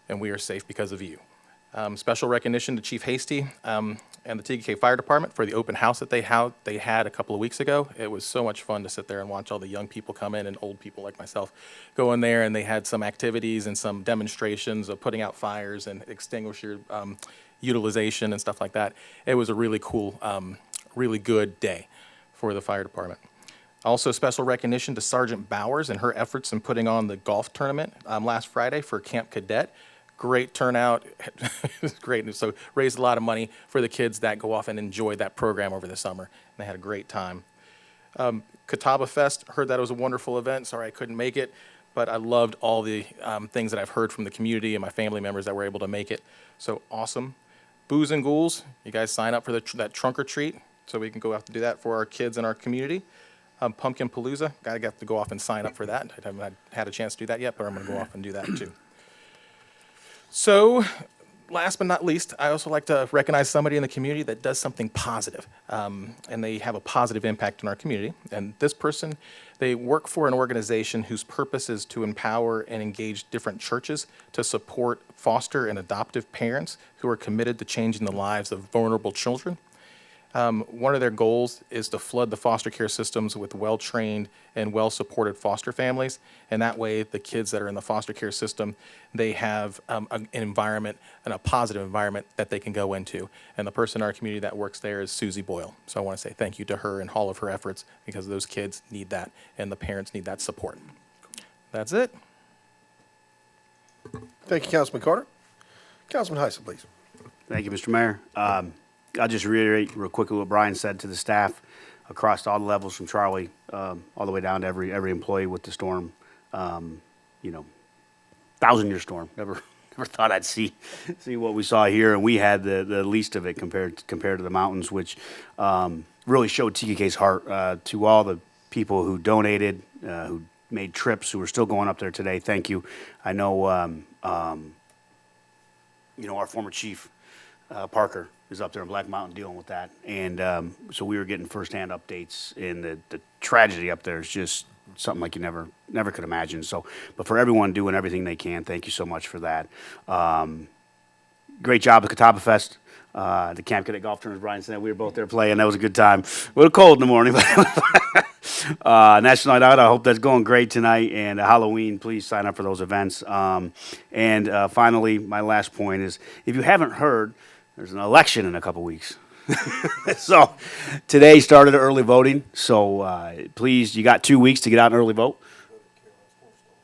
and we are safe because of you. Special recognition to Chief Hasty and the TK Fire Department for the open house that they had a couple of weeks ago. It was so much fun to sit there and watch all the young people come in and old people like myself go in there, and they had some activities and some demonstrations of putting out fires and extinguisher utilization and stuff like that. It was a really cool, really good day for the fire department. Also, special recognition to Sergeant Bowers and her efforts in putting on the golf tournament last Friday for Camp Cadet. Great turnout. It was great. So raised a lot of money for the kids that go off and enjoy that program over the summer. And they had a great time. Catawba Fest, heard that it was a wonderful event. Sorry I couldn't make it, but I loved all the things that I've heard from the community and my family members that were able to make it. So awesome. Booze and Ghouls, you guys sign up for that trunk or treat so we can go out to do that for our kids in our community. Pumpkin Palooza, gotta get to go off and sign up for that. I haven't had a chance to do that yet, but I'm gonna go off and do that too. So, last but not least, I also like to recognize somebody in the community that does something positive, and they have a positive impact in our community. And this person, they work for an organization whose purpose is to empower and engage different churches to support foster and adoptive parents who are committed to changing the lives of vulnerable children. One of their goals is to flood the foster care systems with well-trained and well-supported foster families, and that way the kids that are in the foster care system, they have an environment and a positive environment that they can go into. And the person in our community that works there is Susie Boyle. So I want to say thank you to her and all of her efforts, because those kids need that and the parents need that support. That's it. Thank you, Councilman Carter. Councilman Hyslip, please. Thank you, Mr. Mayor. I'll just reiterate real quickly what Brian said to the staff across all the levels from Charlie, all the way down to every employee with the storm. You know, 1,000-year storm. Never thought I'd see what we saw here, and we had the least of it compared to the mountains, which really showed TKK's heart to all the people who donated, who made trips, who are still going up there today. Thank you. I know, you know, our former chief, Parker, is up there in Black Mountain dealing with that, and so we were getting firsthand updates, and the tragedy up there is just something like you never could imagine. So, but for everyone doing everything they can, thank you so much for that. Great job at Catawba Fest. The Camp Cadet Golf Tournament, Brian said, we were both there playing. That was a good time. A little cold in the morning, but National Night Out, I hope that's going great tonight. And Halloween, please sign up for those events. And finally, my last point is, if you haven't heard, there's an election in a couple weeks. So today started early voting. So please, you got 2 weeks to get out and early vote.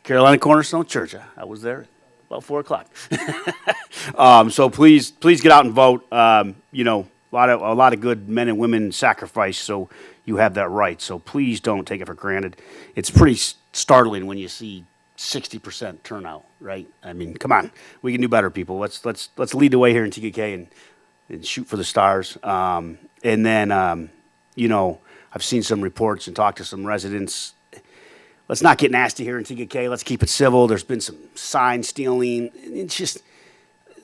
Carolina Cornerstone Church. I was there about 4 o'clock. So please get out and vote. You know, a lot of good men and women sacrifice, so you have that right. So please don't take it for granted. It's pretty startling when you see 60% turnout, right? I mean, come on, we can do better, people. Let's lead the way here in TKK and shoot for the stars. And then, you know, I've seen some reports and talked to some residents. Let's not get nasty here in TKK. Let's keep it civil. There's been some sign stealing. It's just,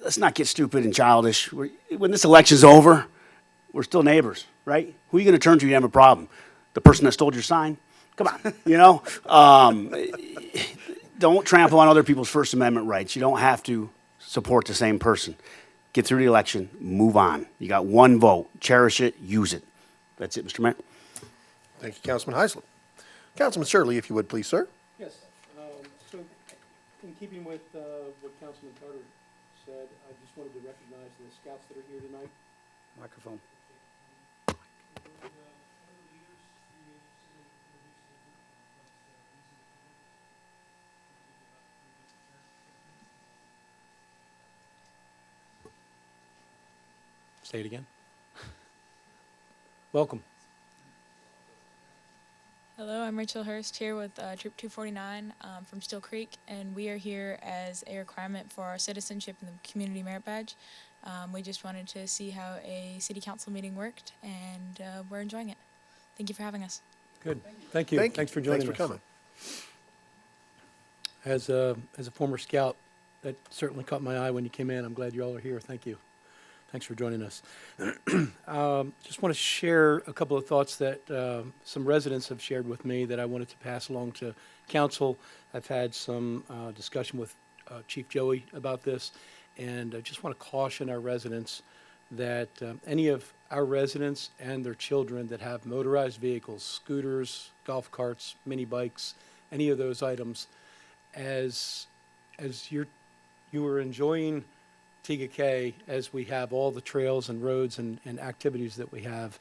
let's not get stupid and childish. When this election's over, we're still neighbors, right? Who are you going to turn to? You have a problem. The person that stole your sign? Come on, you know? Don't trample on other people's First Amendment rights. You don't have to support the same person. Get through the election, move on. You got one vote. Cherish it, use it. That's it, Mr. Mayor. Thank you, Councilman Hyslip. Councilman Shirley, if you would, please, sir. Yes, so in keeping with what Councilman Carter said, I just wanted to recognize the scouts that are here tonight. Microphone. Say it again. Welcome. Hello, I'm Rachel Hurst here with Troop 249 from Steel Creek, and we are here as a requirement for our citizenship and the community merit badge. We just wanted to see how a city council meeting worked, and we're enjoying it. Thank you for having us. Good. Thank you. Thanks for joining us. Thanks for coming. As a former scout, that certainly caught my eye when you came in. I'm glad you all are here. Thank you. Thanks for joining us. Just want to share a couple of thoughts that some residents have shared with me that I wanted to pass along to council. I've had some discussion with Chief Joey about this, and I just want to caution our residents that any of our residents and their children that have motorized vehicles, scooters, golf carts, mini bikes, any of those items, as you are enjoying TKK, as we have all the trails and roads and activities that we have,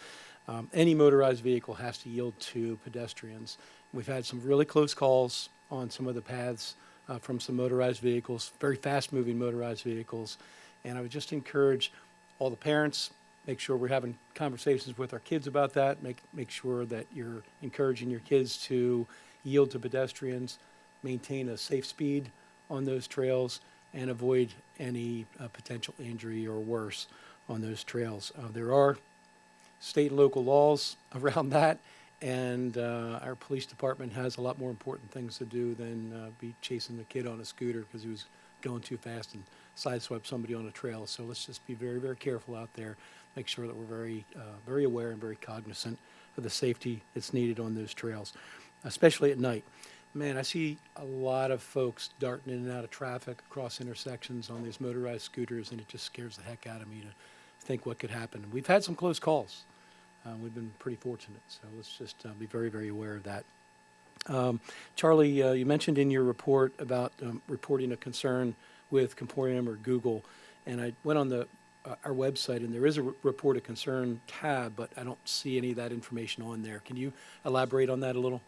any motorized vehicle has to yield to pedestrians. We've had some really close calls on some of the paths from some motorized vehicles, very fast-moving motorized vehicles, and I would just encourage all the parents, make sure we're having conversations with our kids about that, make sure that you're encouraging your kids to yield to pedestrians, maintain a safe speed on those trails, and avoid any potential injury or worse on those trails. There are state and local laws around that, and our police department has a lot more important things to do than be chasing the kid on a scooter because he was going too fast and sideswiped somebody on a trail. So let's just be very, very careful out there. Make sure that we're very aware and very cognizant of the safety that's needed on those trails, especially at night. Man, I see a lot of folks darting in and out of traffic across intersections on these motorized scooters, and it just scares the heck out of me to think what could happen. We've had some close calls. We've been pretty fortunate, so let's just be very, very aware of that. Charlie, you mentioned in your report about reporting a concern with Comporium or Google, and I went on our website, and there is a report a concern tab, but I don't see any of that information on there. Can you elaborate on that a little?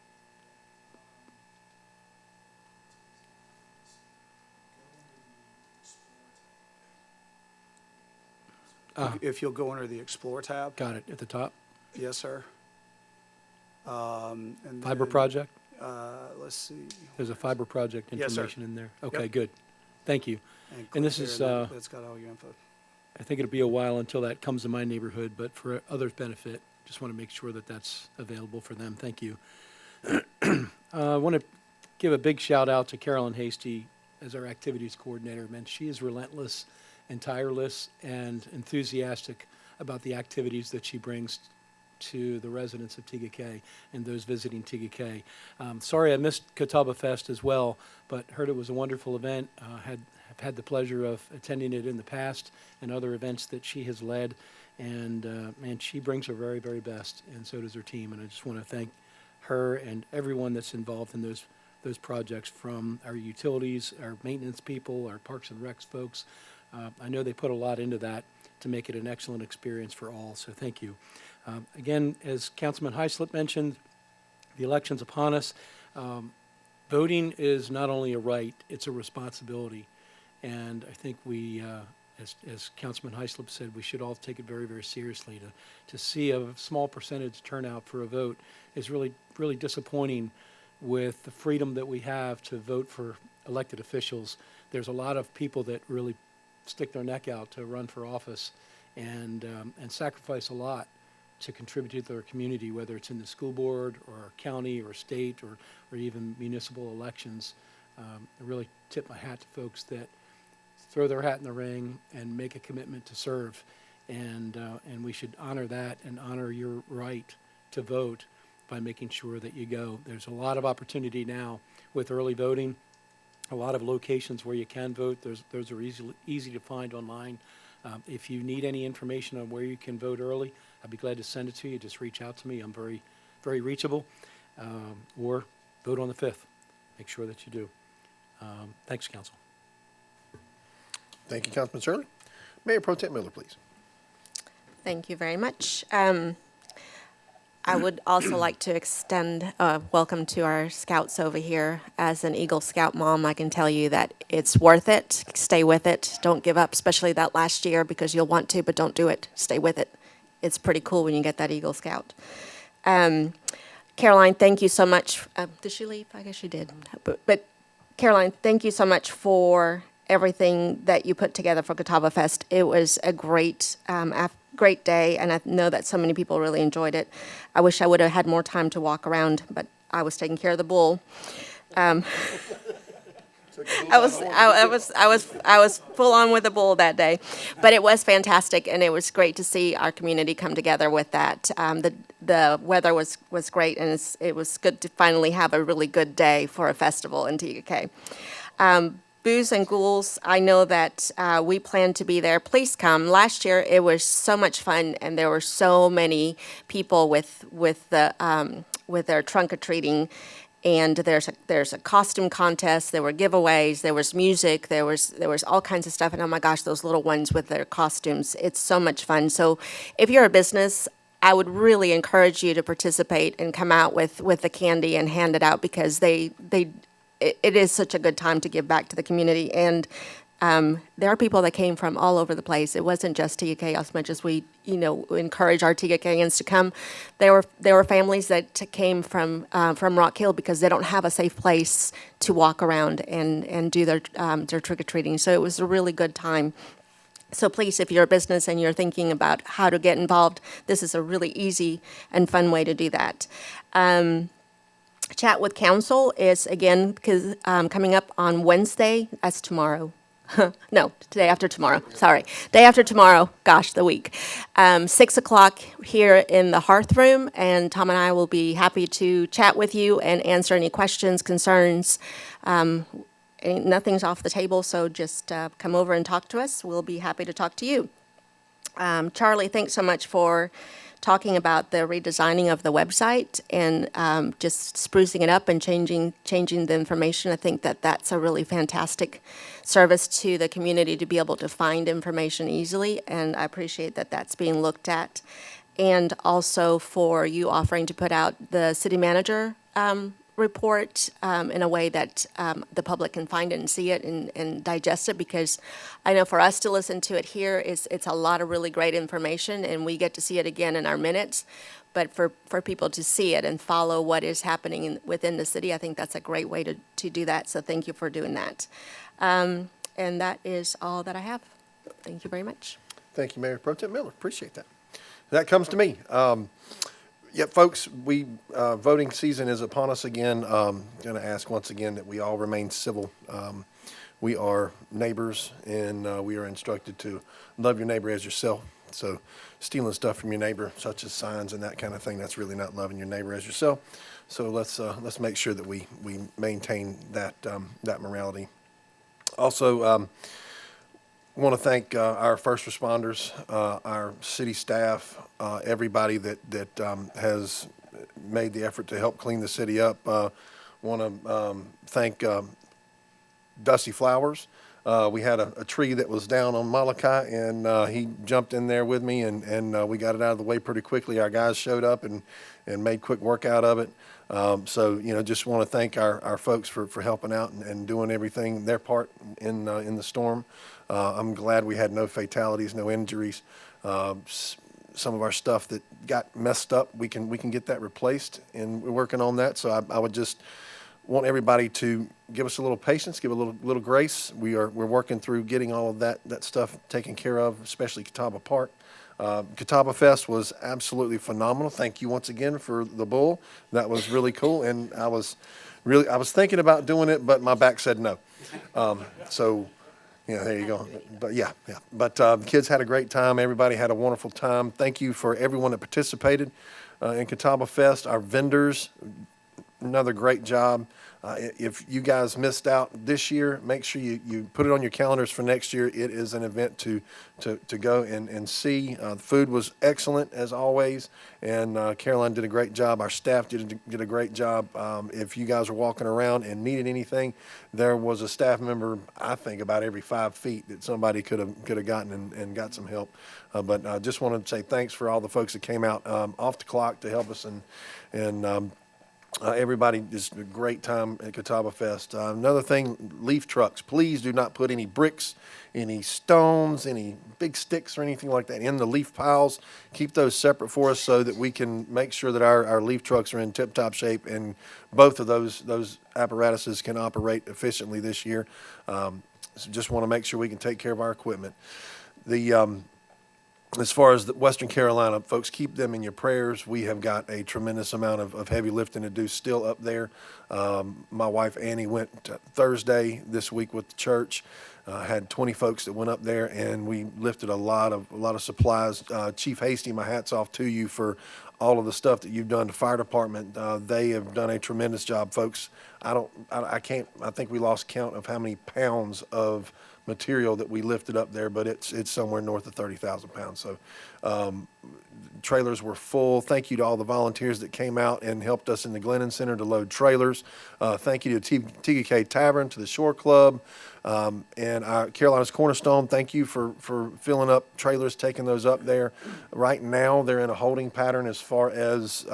If you'll go under the Explore tab. Got it, at the top. Yes, sir. And Fiber then, project? Let's see. There's a fiber project Yes, sir. information in there. Okay, Yep. good. Thank you. click And this there, is, that's got all your info. I think it'll be a while until that comes to my neighborhood, but for others' benefit, just want to make sure that that's available for them. Thank you. I want to give a big shout out to Carolyn Hasty as our activities coordinator. Man, she is relentless and tireless and enthusiastic about the activities that she brings to the residents of TGK and those visiting TGK. Sorry I missed Catawba Fest as well, but heard it was a wonderful event. Have had the pleasure of attending it in the past and other events that she has led. And man, she brings her very, very best, and so does her team. And I just want to thank her and everyone that's involved in those projects, from our utilities, our maintenance people, our Parks and Recs folks. I know they put a lot into that to make it an excellent experience for all, so thank you. Again, as Councilman Hyslip mentioned, the election's upon us. Voting is not only a right, it's a responsibility. And I think we, as Councilman Hyslip said, we should all take it very, very seriously. To see a small percentage turnout for a vote is really, really disappointing with the freedom that we have to vote for elected officials. There's a lot of people that really stick their neck out to run for office and sacrifice a lot to contribute to their community, whether it's in the school board or county or state or even municipal elections. I really tip my hat to folks that throw their hat in the ring and make a commitment to serve. And we should honor that and honor your right to vote by making sure that you go. There's a lot of opportunity now with early voting, a lot of locations where you can vote. Those are easy to find online. If you need any information on where you can vote early, I'd be glad to send it to you. Just reach out to me. I'm very, very reachable. Or vote on the 5th. Make sure that you do. Thanks, Council. Thank you, Councilman Shirley. Mayor Pro Tem Miller, please. Thank you very much. I would also like to extend welcome to our scouts over here. As an Eagle Scout mom, I can tell you that it's worth it. Stay with it. Don't give up, especially that last year, because you'll want to, but don't do it. Stay with it. It's pretty cool when you get that Eagle Scout. Caroline, thank you so much. Did she leave? I guess she did. But Caroline, thank you so much for everything that you put together for Catawba Fest. It was a great day, and I know that so many people really enjoyed it. I wish I would have had more time to walk around, but I was taking care of the bull. I was full on with the bull that day, but it was fantastic, and it was great to see our community come together with that. The weather was great, and it was good to finally have a really good day for a festival in TGK. Booze and Ghouls, I know that we plan to be there. Please come. Last year it was so much fun, and there were so many people with their trunk or treating. And there's a costume contest. There were giveaways. There was music. There was all kinds of stuff. And oh my gosh, those little ones with their costumes! It's so much fun. So, if you're a business, I would really encourage you to participate and come out with the candy and hand it out, because it is such a good time to give back to the community. And there are people that came from all over the place. It wasn't just TGK. As much as we, encourage our TGKians to come, there were families that came from Rock Hill because they don't have a safe place to walk around and do their trick or treating. So it was a really good time. So please, if you're a business and you're thinking about how to get involved, this is a really easy and fun way to do that. Chat with Council is, again, coming up on Wednesday. That's tomorrow. No, day after tomorrow. Sorry. Day after tomorrow. Gosh, the week. 6 o'clock here in the Hearth Room, and Tom and I will be happy to chat with you and answer any questions, concerns. Nothing's off the table, so just come over and talk to us. We'll be happy to talk to you. Charlie, thanks so much for talking about the redesigning of the website and just sprucing it up and changing the information. I think that's a really fantastic service to the community to be able to find information easily, and I appreciate that that's being looked at. And also for you offering to put out the city manager report in a way that the public can find it and see it and digest it, because I know for us to listen to it here, it's a lot of really great information, and we get to see it again in our minutes. But for people to see it and follow what is happening within the city, I think that's a great way to do that. So thank you for doing that. And that is all that I have. Thank you very much. Thank you, Mayor Pro Tem Miller. Appreciate that. That comes to me. Yeah, folks, voting season is upon us again. Going to ask once again that we all remain civil. We are neighbors, and we are instructed to love your neighbor as yourself. So stealing stuff from your neighbor, such as signs and that kind of thing, that's really not loving your neighbor as yourself. So let's make sure that we maintain that morality. Also, want to thank our first responders, our city staff, everybody that has made the effort to help clean the city up. Want to thank Dusty Flowers. We had a tree that was down on Malachi, and he jumped in there with me, and we got it out of the way pretty quickly. Our guys showed up and made quick work out of it. So, just want to thank our folks for helping out and doing everything, their part in the storm. I'm glad we had no fatalities, no injuries. Some of our stuff that got messed up, we can get that replaced, and we're working on that. So I would just want everybody to give us a little patience, give a little grace. We're working through getting all of that stuff taken care of, especially Catawba Park. Catawba Fest was absolutely phenomenal. Thank you once again for the bull. That was really cool, and I was thinking about doing it, but my back said no. So yeah, there you go. But yeah. But the kids had a great time. Everybody had a wonderful time. Thank you for everyone that participated in Catawba Fest. Our vendors, another great job. If you guys missed out this year, make sure you put it on your calendars for next year. It is an event to go and see. The food was excellent as always, and Caroline did a great job. Our staff did a great job. If you guys were walking around and needed anything, there was a staff member, I think, about every 5 feet that somebody could have gotten and got some help. But I just wanted to say thanks for all the folks that came out off the clock to help us and everybody, just a great time at Catawba Fest. Another thing, leaf trucks. Please do not put any bricks, any stones, any big sticks or anything like that in the leaf piles. Keep those separate for us so that we can make sure that our leaf trucks are in tip-top shape, and both of those apparatuses can operate efficiently this year. So just want to make sure we can take care of our equipment. As far as Western Carolina, folks, keep them in your prayers. We have got a tremendous amount of heavy lifting to do still up there. My wife Annie went Thursday this week with the church. Had 20 folks that went up there, and we lifted a lot of supplies. Chief Hasty, my hat's off to you for all of the stuff that you've done. The fire department, they have done a tremendous job, folks. I think we lost count of how many pounds of material that we lifted up there, but it's somewhere north of 30,000 pounds. So trailers were full. Thank you to all the volunteers that came out and helped us in the Glennon Center to load trailers. Thank you to TGK Tavern, to the Shore Club, and our Carolina's Cornerstone. Thank you for filling up trailers, taking those up there. Right now, they're in a holding pattern as far as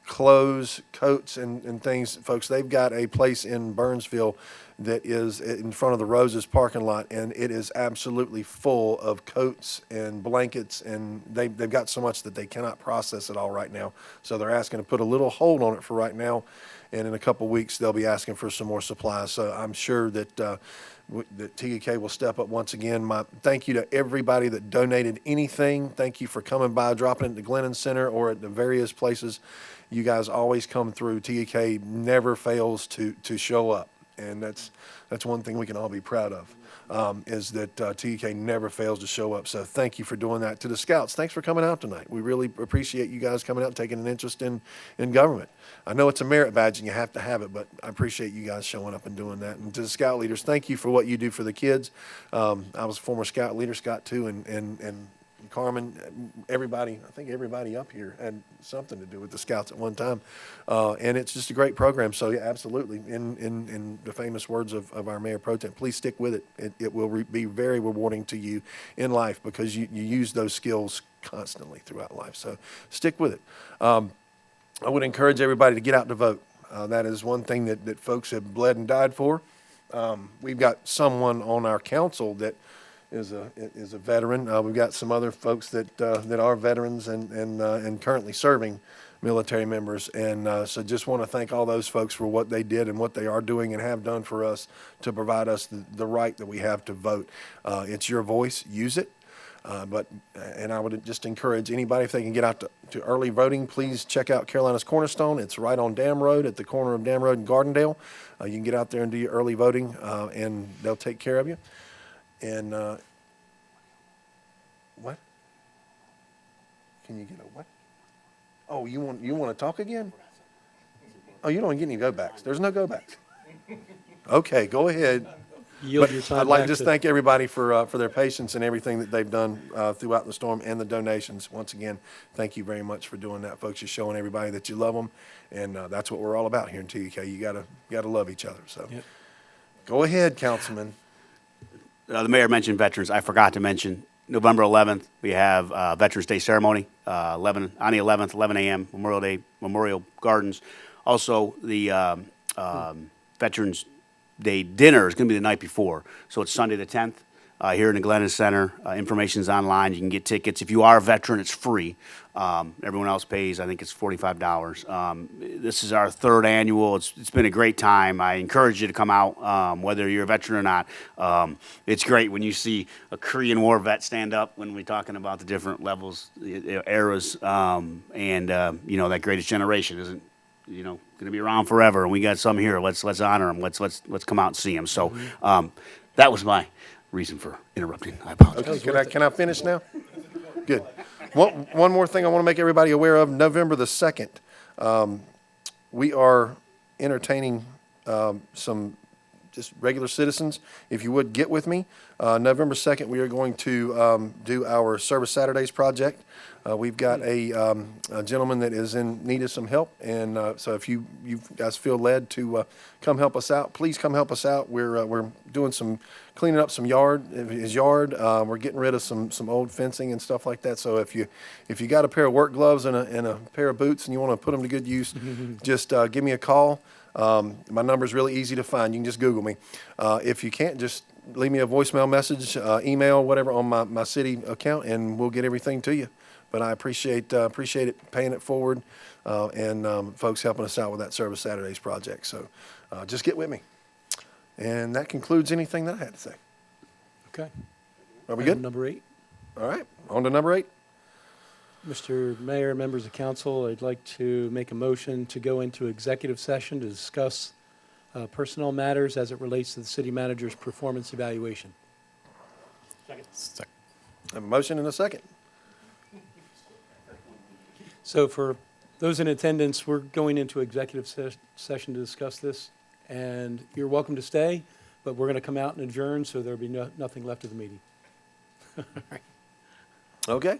clothes, coats, and things. Folks, they've got a place in Burnsville that is in front of the Roses parking lot, and it is absolutely full of coats and blankets, and they've got so much that they cannot process it all right now. So they're asking to put a little hold on it for right now, and in a couple weeks they'll be asking for some more supplies. So I'm sure that that TEK will step up once again. My thank you to everybody that donated anything. Thank you for coming by, dropping it at the Glennon Center or at the various places. You guys always come through. TEK never fails to show up. And that's one thing we can all be proud of, is that TEK never fails to show up. So thank you for doing that. To the Scouts, thanks for coming out tonight. We really appreciate you guys coming out and taking an interest in government. I know it's a merit badge and you have to have it, but I appreciate you guys showing up and doing that. And to the Scout leaders, thank you for what you do for the kids. I was a former Scout leader, Scott too, and Carmen, everybody, I think everybody up here had something to do with the Scouts at one time. And it's just a great program. So yeah, absolutely. In the famous words of our Mayor Pro Tem, please stick with it. It will be very rewarding to you in life because you use those skills constantly throughout life. So stick with it. I would encourage everybody to get out to vote. That is one thing that folks have bled and died for. We've got someone on our council that is a veteran. We've got some other folks that are veterans and currently serving military members. And so just want to thank all those folks for what they did and what they are doing and have done for us to provide us the right that we have to vote. It's your voice, use it. And I would just encourage anybody, if they can get out to early voting, please check out Carolina's Cornerstone. It's right on Dam Road, at the corner of Dam Road and Gardendale. You can get out there and do your early voting, and they'll take care of you. And what? Can you get a what? Oh, you want to talk again? Oh, you don't get any go backs. There's no go backs. Okay, go ahead. Yield But your time I'd like back to just thank everybody for their patience and everything that they've done throughout the storm and the donations. Once again, thank you very much for doing that, folks. You're showing everybody that you love them, and that's what we're all about here in TUK. You gotta love each other. So, Yep. Go ahead, Councilman. The mayor mentioned veterans. I forgot to mention November 11th, we have Veterans Day ceremony, on the 11th, 11 a.m., Memorial Gardens. Also, the Veterans Day dinner is going to be the night before. So it's Sunday the 10th here in the Glennis Center. Information's online. You can get tickets. If you are a veteran, it's free. Everyone else pays, I think it's $45. This is our third annual. It's been a great time. I encourage you to come out, whether you're a veteran or not. It's great when you see a Korean War vet stand up when we're talking about the different levels, eras, and that greatest generation isn't going to be around forever, and we got some here. Let's honor them. Let's come out and see them. So that was my reason for interrupting. I apologize. Okay, can I finish now? Good. One more thing I want to make everybody aware of. November the 2nd, we are entertaining some just regular citizens. If you would get with me, November 2nd, we are going to do our Service Saturdays project. We've got a gentleman that is in need of some help, and so if you guys feel led to come help us out, please come help us out. We're doing some cleaning up his yard. We're getting rid of some old fencing and stuff like that. So if you got a pair of work gloves and a pair of boots and you want to put them to good use, just give me a call. My number is really easy to find. You can just Google me. If you can't, just leave me a voicemail message, email, whatever on my city account, and we'll get everything to you. But I appreciate it, paying it forward, and folks helping us out with that Service Saturdays project. So just get with me. And that concludes anything that I had to say. Okay. Are we Item good? Number 8. All right, on to number 8. Mr. Mayor, members of council, I'd like to make a motion to go into executive session to discuss personnel matters as it relates to the city manager's performance evaluation. A motion and a second. So for those in attendance, we're going into executive session to discuss this, and you're welcome to stay, but we're going to come out and adjourn, so there'll be nothing left of the meeting. Okay.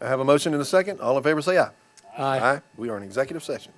I have a motion and a second. All in favor, say aye. Aye. We are in executive session.